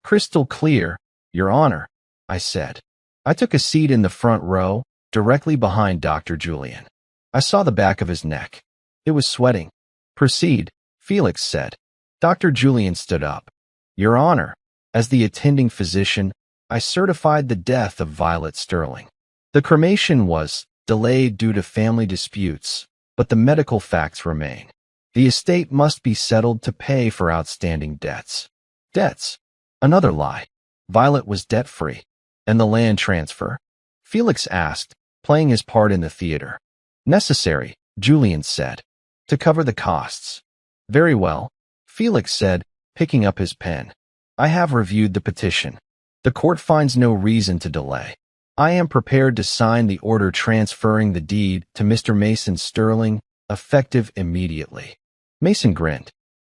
Crystal clear, Your Honor, I said. I took a seat in the front row, directly behind Dr. Julian. I saw the back of his neck. It was sweating. Proceed, Felix said. Dr. Julian stood up. Your Honor, as the attending physician, I certified the death of Violet Sterling. The cremation was delayed due to family disputes, but the medical facts remain. The estate must be settled to pay for outstanding debts. Debts? Another lie. Violet was debt-free. And the land transfer? Felix asked, playing his part in the theater. Necessary, Julian said, to cover the costs. Very well, Felix said, picking up his pen. I have reviewed the petition. The court finds no reason to delay. I am prepared to sign the order transferring the deed to Mr. Mason Sterling, effective immediately. Mason grinned.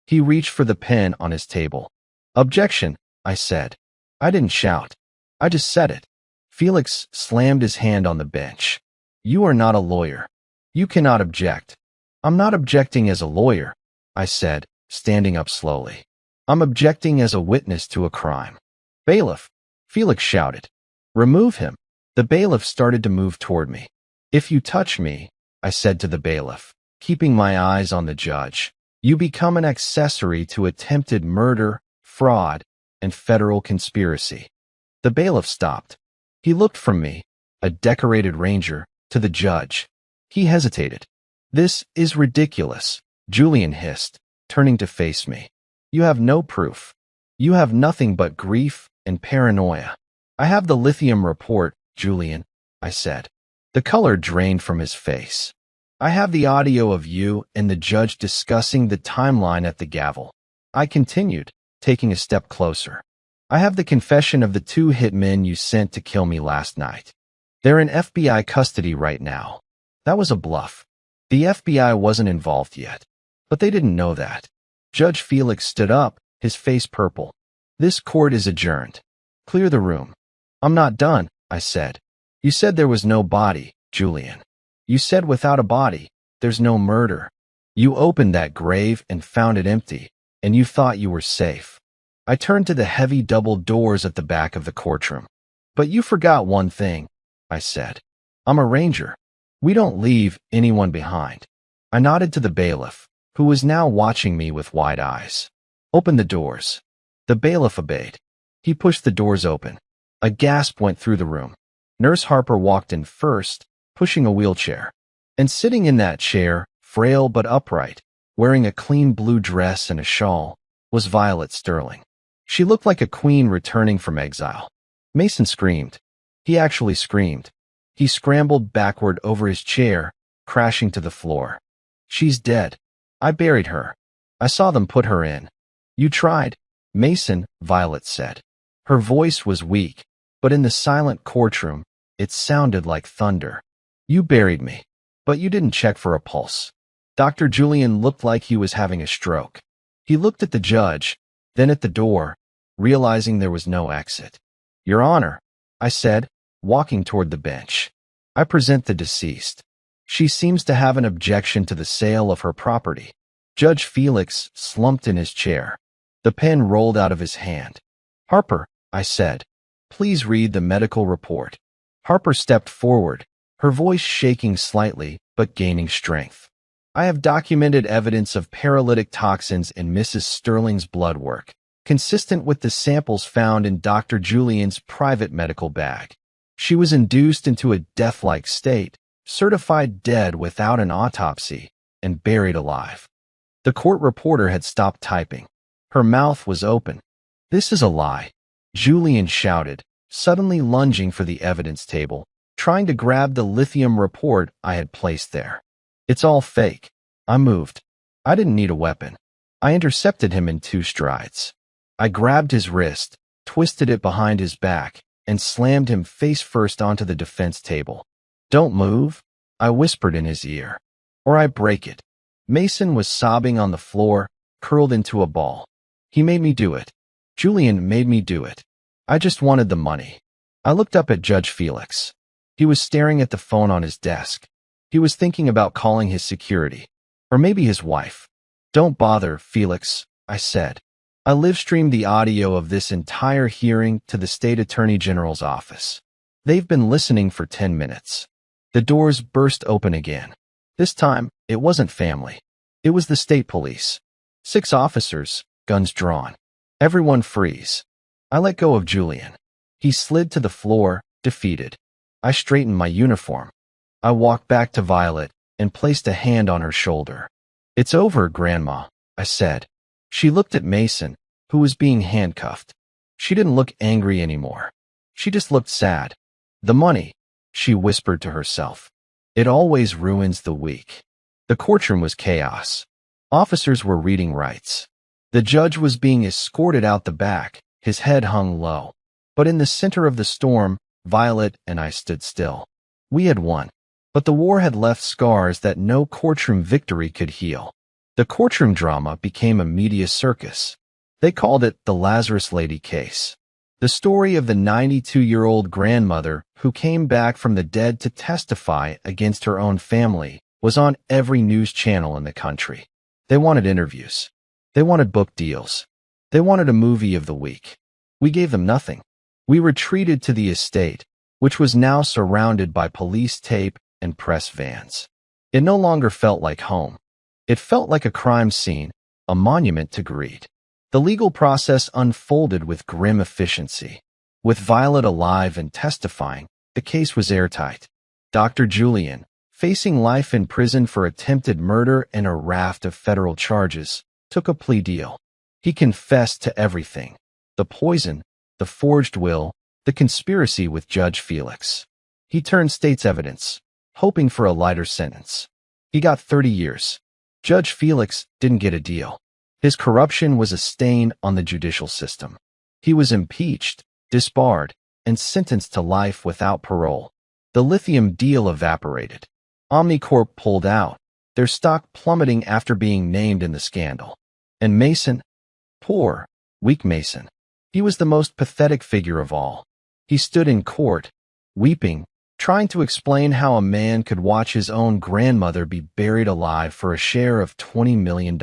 He reached for the pen on his table. Objection, I said. I didn't shout. I just said it. Felix slammed his hand on the bench. You are not a lawyer. You cannot object. I'm not objecting as a lawyer, I said, standing up slowly. I'm objecting as a witness to a crime. Bailiff, Felix shouted. Remove him. The bailiff started to move toward me. If you touch me, I said to the bailiff, keeping my eyes on the judge, you become an accessory to attempted murder, fraud, and federal conspiracy. The bailiff stopped. He looked from me, a decorated ranger, to the judge. He hesitated. This is ridiculous, Julian hissed, turning to face me. You have no proof. You have nothing but grief and paranoia. I have the lithium report, Julian, I said. The color drained from his face. I have the audio of you and the judge discussing the timeline at the gavel. I continued, taking a step closer. I have the confession of the 2 hitmen you sent to kill me last night. They're in FBI custody right now. That was a bluff. The FBI wasn't involved yet. But they didn't know that. Judge Felix stood up, his face purple. This court is adjourned. Clear the room. I'm not done, I said. You said there was no body, Julian. You said without a body, there's no murder. You opened that grave and found it empty, and you thought you were safe. I turned to the heavy double doors at the back of the courtroom. But you forgot one thing, I said. I'm a ranger. We don't leave anyone behind. I nodded to the bailiff, who was now watching me with wide eyes. Open the doors. The bailiff obeyed. He pushed the doors open. A gasp went through the room. Nurse Harper walked in first, pushing a wheelchair. And sitting in that chair, frail but upright, wearing a clean blue dress and a shawl, was Violet Sterling. She looked like a queen returning from exile. Mason screamed. He actually screamed. He scrambled backward over his chair, crashing to the floor. She's dead. I buried her. I saw them put her in. You tried, Mason, Violet said. Her voice was weak, but in the silent courtroom, it sounded like thunder. You buried me, but you didn't check for a pulse. Dr. Julian looked like he was having a stroke. He looked at the judge, then at the door, realizing there was no exit. Your Honor, I said, walking toward the bench. I present the deceased. She seems to have an objection to the sale of her property. Judge Felix slumped in his chair. The pen rolled out of his hand. Harper, I said, please read the medical report. Harper stepped forward, her voice shaking slightly but gaining strength. I have documented evidence of paralytic toxins in Mrs. Sterling's blood work, consistent with the samples found in Dr. Julian's private medical bag. She was induced into a death-like state, certified dead without an autopsy, and buried alive. The court reporter had stopped typing. Her mouth was open. "This is a lie," Julian shouted, suddenly lunging for the evidence table, trying to grab the lithium report I had placed there. "It's all fake." I moved. I didn't need a weapon. I intercepted him in 2 strides. I grabbed his wrist, twisted it behind his back, and slammed him face first onto the defense table. "Don't move," I whispered in his ear, "or I break it." Mason was sobbing on the floor, curled into a ball. "He made me do it. Julian made me do it. I just wanted the money." I looked up at Judge Felix. He was staring at the phone on his desk. He was thinking about calling his security. Or maybe his wife. "Don't bother, Felix," I said. I live-streamed the audio of this entire hearing to the State Attorney General's office. They've been listening for 10 minutes. The doors burst open again. This time, it wasn't family. It was the state police. 6 officers, guns drawn. Everyone freeze. I let go of Julian. He slid to the floor, defeated. I straightened my uniform. I walked back to Violet and placed a hand on her shoulder. "It's over, Grandma," I said. She looked at Mason, who was being handcuffed. She didn't look angry anymore. She just looked sad. "The money," she whispered to herself. "It always ruins the weak." The courtroom was chaos. Officers were reading rights. The judge was being escorted out the back, his head hung low. But in the center of the storm, Violet and I stood still. We had won. But the war had left scars that no courtroom victory could heal. The courtroom drama became a media circus. They called it the Lazarus Lady case. The story of the 92-year-old grandmother who came back from the dead to testify against her own family was on every news channel in the country. They wanted interviews. They wanted book deals. They wanted a movie of the week. We gave them nothing. We retreated to the estate, which was now surrounded by police tape and press vans. It no longer felt like home. It felt like a crime scene, a monument to greed. The legal process unfolded with grim efficiency. With Violet alive and testifying, the case was airtight. Dr. Julian, facing life in prison for attempted murder and a raft of federal charges, took a plea deal. He confessed to everything: the poison, the forged will, the conspiracy with Judge Felix. He turned state's evidence, hoping for a lighter sentence. He got 30 years. Judge Felix didn't get a deal. His corruption was a stain on the judicial system. He was impeached, disbarred, and sentenced to life without parole. The lithium deal evaporated. Omnicorp pulled out, their stock plummeting after being named in the scandal. And Mason? Poor, weak Mason. He was the most pathetic figure of all. He stood in court, weeping, trying to explain how a man could watch his own grandmother be buried alive for a share of $20 million.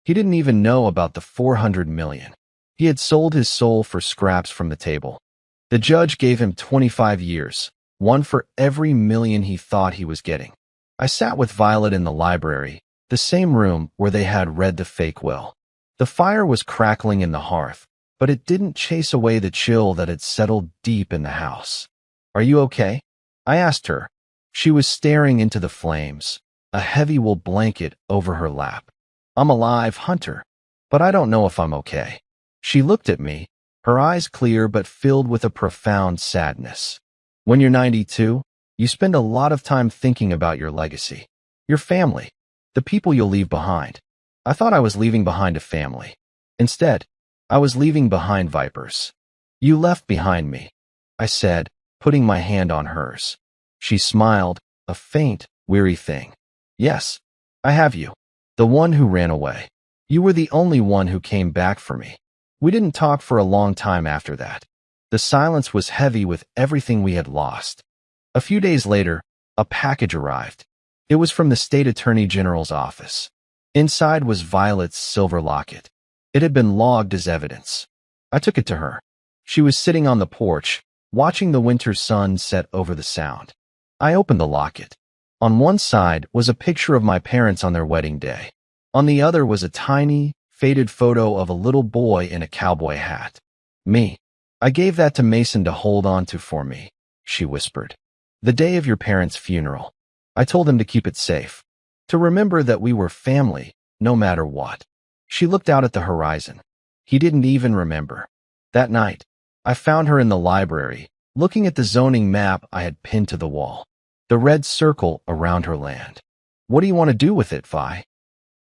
He didn't even know about the $400 million. He had sold his soul for scraps from the table. The judge gave him 25 years, one for every million he thought he was getting. I sat with Violet in the library, the same room where they had read the fake will. The fire was crackling in the hearth, but it didn't chase away the chill that had settled deep in the house. "Are you okay?" I asked her. She was staring into the flames, a heavy wool blanket over her lap. "I'm alive, Hunter, but I don't know if I'm okay." She looked at me, her eyes clear but filled with a profound sadness. "When you're 92, you spend a lot of time thinking about your legacy, your family, the people you'll leave behind." I thought I was leaving behind a family. Instead, I was leaving behind vipers. "You left behind me," I said, putting my hand on hers. She smiled, a faint, weary thing. "Yes, I have you. The one who ran away. You were the only one who came back for me." We didn't talk for a long time after that. The silence was heavy with everything we had lost. A few days later, a package arrived. It was from the State Attorney General's office. Inside was Violet's silver locket. It had been logged as evidence. I took it to her. She was sitting on the porch, watching the winter sun set over the sound. I opened the locket. On one side was a picture of my parents on their wedding day. On the other was a tiny, faded photo of a little boy in a cowboy hat. Me. I gave that to Mason to hold on to for me, she whispered. The day of your parents' funeral. I told him to keep it safe. To remember that we were family, no matter what. She looked out at the horizon. He didn't even remember. That night, I found her in the library, looking at the zoning map I had pinned to the wall. The red circle around her land. What do you want to do with it, Vi?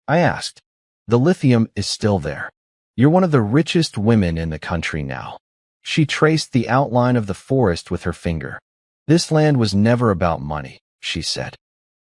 I asked. The lithium is still there. You're one of the richest women in the country now. She traced the outline of the forest with her finger. This land was never about money, she said.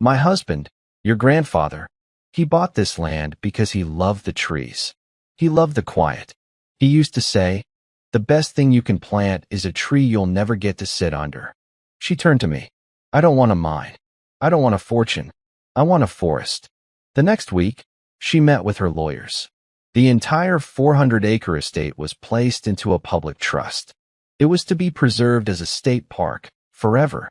My husband, your grandfather, he bought this land because he loved the trees. He loved the quiet. He used to say, the best thing you can plant is a tree you'll never get to sit under. She turned to me. I don't want a mine. I don't want a fortune. I want a forest. The next week, she met with her lawyers. The entire 400-acre estate was placed into a public trust. It was to be preserved as a state park, forever.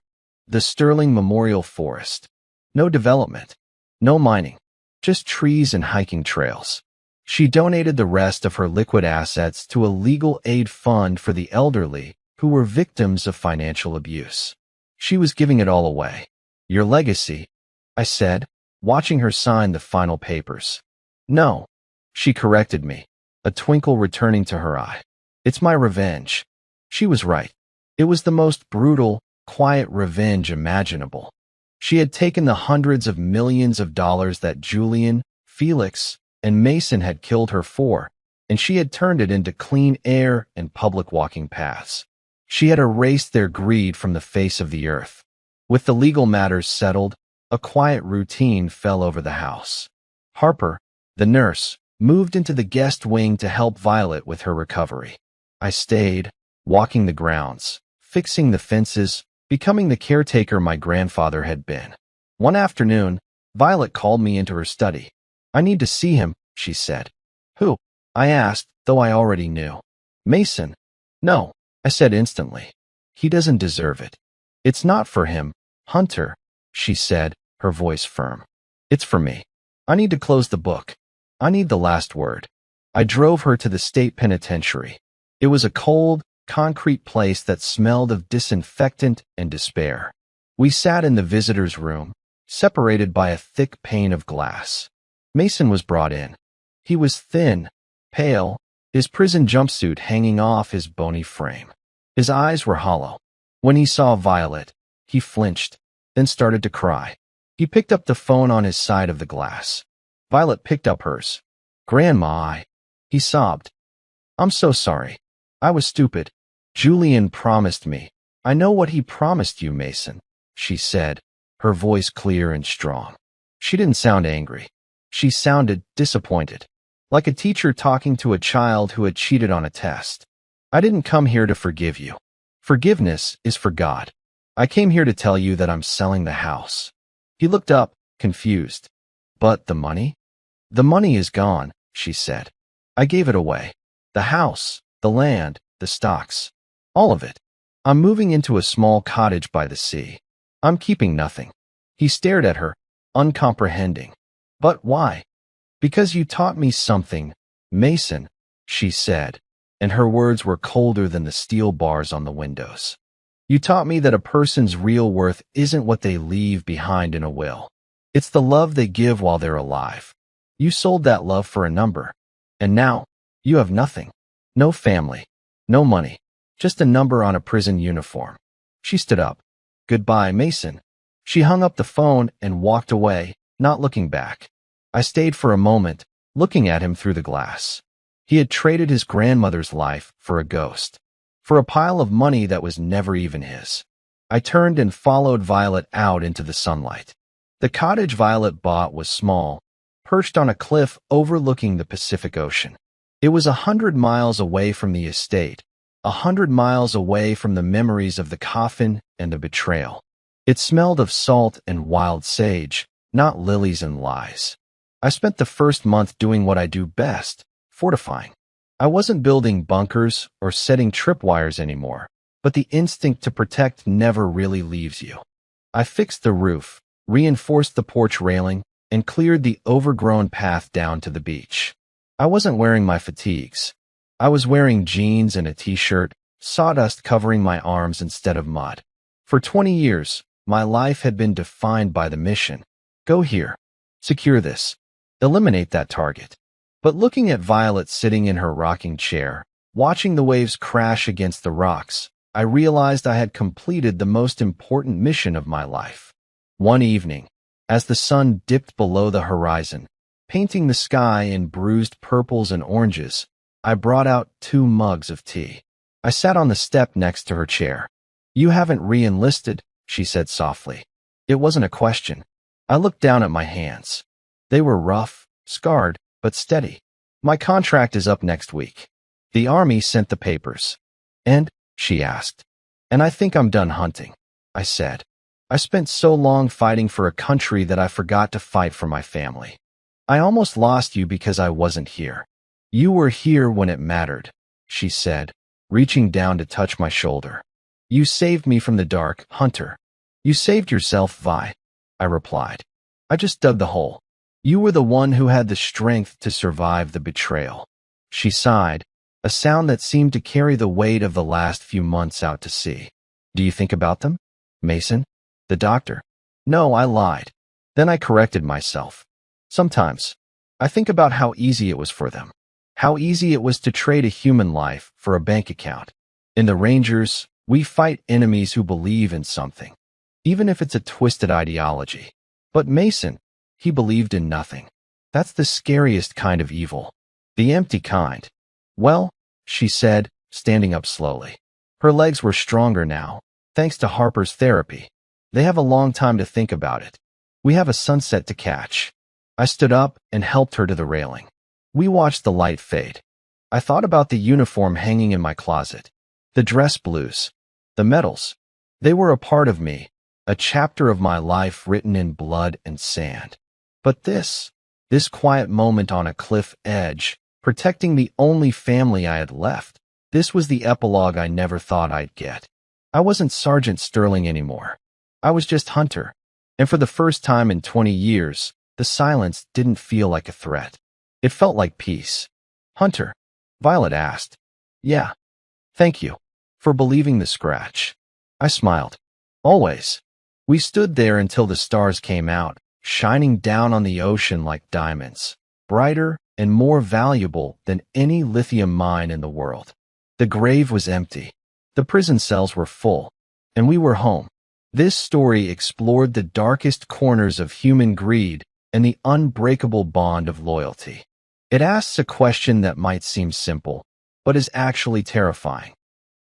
The Sterling Memorial Forest. No development. No mining. Just trees and hiking trails. She donated the rest of her liquid assets to a legal aid fund for the elderly who were victims of financial abuse. She was giving it all away. Your legacy, I said, watching her sign the final papers. No, she corrected me, a twinkle returning to her eye. It's my revenge. She was right. It was the most brutal, quiet revenge imaginable. She had taken the hundreds of millions of dollars that Julian, Felix, and Mason had killed her for, and she had turned it into clean air and public walking paths. She had erased their greed from the face of the earth. With the legal matters settled, a quiet routine fell over the house. Harper, the nurse, moved into the guest wing to help Violet with her recovery. I stayed, walking the grounds, fixing the fences, becoming the caretaker my grandfather had been. One afternoon, Violet called me into her study. I need to see him, she said. Who? I asked, though I already knew. Mason. No, I said instantly. He doesn't deserve it. It's not for him, Hunter, she said, her voice firm. It's for me. I need to close the book. I need the last word. I drove her to the state penitentiary. It was a cold, concrete place that smelled of disinfectant and despair. We sat in the visitor's room, separated by a thick pane of glass. Mason was brought in. He was thin, pale, his prison jumpsuit hanging off his bony frame. His eyes were hollow. When he saw Violet, he flinched, then started to cry. He picked up the phone on his side of the glass. Violet picked up hers. Grandma, he sobbed. I'm so sorry. I was stupid. Julian promised me. I know what he promised you, Mason, she said, her voice clear and strong. She didn't sound angry. She sounded disappointed, like a teacher talking to a child who had cheated on a test. I didn't come here to forgive you. Forgiveness is for God. I came here to tell you that I'm selling the house. He looked up, confused. But the money? The money is gone, she said. I gave it away. The house, the land, the stocks. All of it. I'm moving into a small cottage by the sea. I'm keeping nothing. He stared at her, uncomprehending. But why? Because you taught me something, Mason, she said, and her words were colder than the steel bars on the windows. You taught me that a person's real worth isn't what they leave behind in a will. It's the love they give while they're alive. You sold that love for a number, and now you have nothing. No family, no money, just a number on a prison uniform. She stood up. Goodbye, Mason. She hung up the phone and walked away, not looking back. I stayed for a moment, looking at him through the glass. He had traded his grandmother's life for a ghost, for a pile of money that was never even his. I turned and followed Violet out into the sunlight. The cottage Violet bought was small, perched on a cliff overlooking the Pacific Ocean. It was 100 miles away from the estate, 100 miles away from the memories of the coffin and the betrayal. It smelled of salt and wild sage, not lilies and lies. I spent the first month doing what I do best, fortifying. I wasn't building bunkers or setting tripwires anymore, but the instinct to protect never really leaves you. I fixed the roof, reinforced the porch railing, and cleared the overgrown path down to the beach. I wasn't wearing my fatigues. I was wearing jeans and a t-shirt, sawdust covering my arms instead of mud. For 20 years, my life had been defined by the mission. Go here. Secure this. Eliminate that target. But looking at Violet sitting in her rocking chair, watching the waves crash against the rocks, I realized I had completed the most important mission of my life. One evening, as the sun dipped below the horizon, painting the sky in bruised purples and oranges, I brought out 2 mugs of tea. I sat on the step next to her chair. "You haven't re-enlisted," she said softly. It wasn't a question. I looked down at my hands. They were rough, scarred, but steady. "My contract is up next week. The army sent the papers." "And?" she asked. "And I think I'm done hunting," I said. "I spent so long fighting for a country that I forgot to fight for my family. I almost lost you because I wasn't here. You were here when it mattered," she said, reaching down to touch my shoulder. "You saved me from the dark, Hunter." "You saved yourself, Vi," I replied. "I just dug the hole. You were the one who had the strength to survive the betrayal." She sighed, a sound that seemed to carry the weight of the last few months out to sea. "Do you think about them? Mason? The doctor?" "No," I lied. Then I corrected myself. "Sometimes. I think about how easy it was for them. How easy it was to trade a human life for a bank account. In the Rangers, we fight enemies who believe in something, even if it's a twisted ideology. But Mason, he believed in nothing. That's the scariest kind of evil. The empty kind." "Well," she said, standing up slowly. Her legs were stronger now, thanks to Harper's therapy. "They have a long time to think about it. We have a sunset to catch." I stood up and helped her to the railing. We watched the light fade. I thought about the uniform hanging in my closet, the dress blues, the medals. They were a part of me, a chapter of my life written in blood and sand. But this quiet moment on a cliff edge, protecting the only family I had left, this was the epilogue I never thought I'd get. I wasn't Sergeant Sterling anymore. I was just Hunter. And for the first time in 20 years, the silence didn't feel like a threat. It felt like peace. "Hunter?" Violet asked. "Yeah. Thank you for believing the scratch." I smiled. "Always." We stood there until the stars came out, shining down on the ocean like diamonds, brighter and more valuable than any lithium mine in the world. The grave was empty. The prison cells were full. And we were home. This story explored the darkest corners of human greed and the unbreakable bond of loyalty. It asks a question that might seem simple, but is actually terrifying.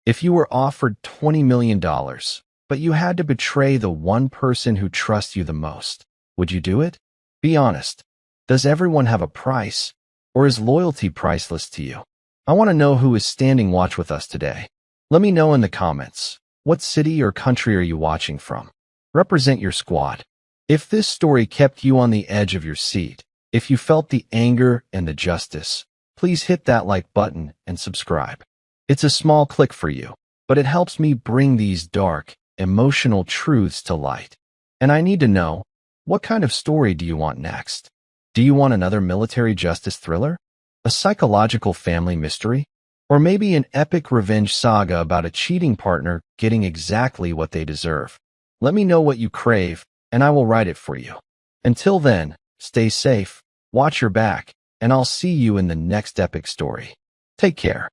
If you were offered $20 million, but you had to betray the one person who trusts you the most, would you do it? Be honest. Does everyone have a price, or is loyalty priceless to you? I want to know who is standing watch with us today. Let me know in the comments. What city or country are you watching from? Represent your squad. If this story kept you on the edge of your seat, if you felt the anger and the justice, please hit that like button and subscribe. It's a small click for you, but it helps me bring these dark, emotional truths to light. And I need to know, what kind of story do you want next? Do you want another military justice thriller? A psychological family mystery? Or maybe an epic revenge saga about a cheating partner getting exactly what they deserve? Let me know what you crave, and I will write it for you. Until then, stay safe, watch your back, and I'll see you in the next epic story. Take care.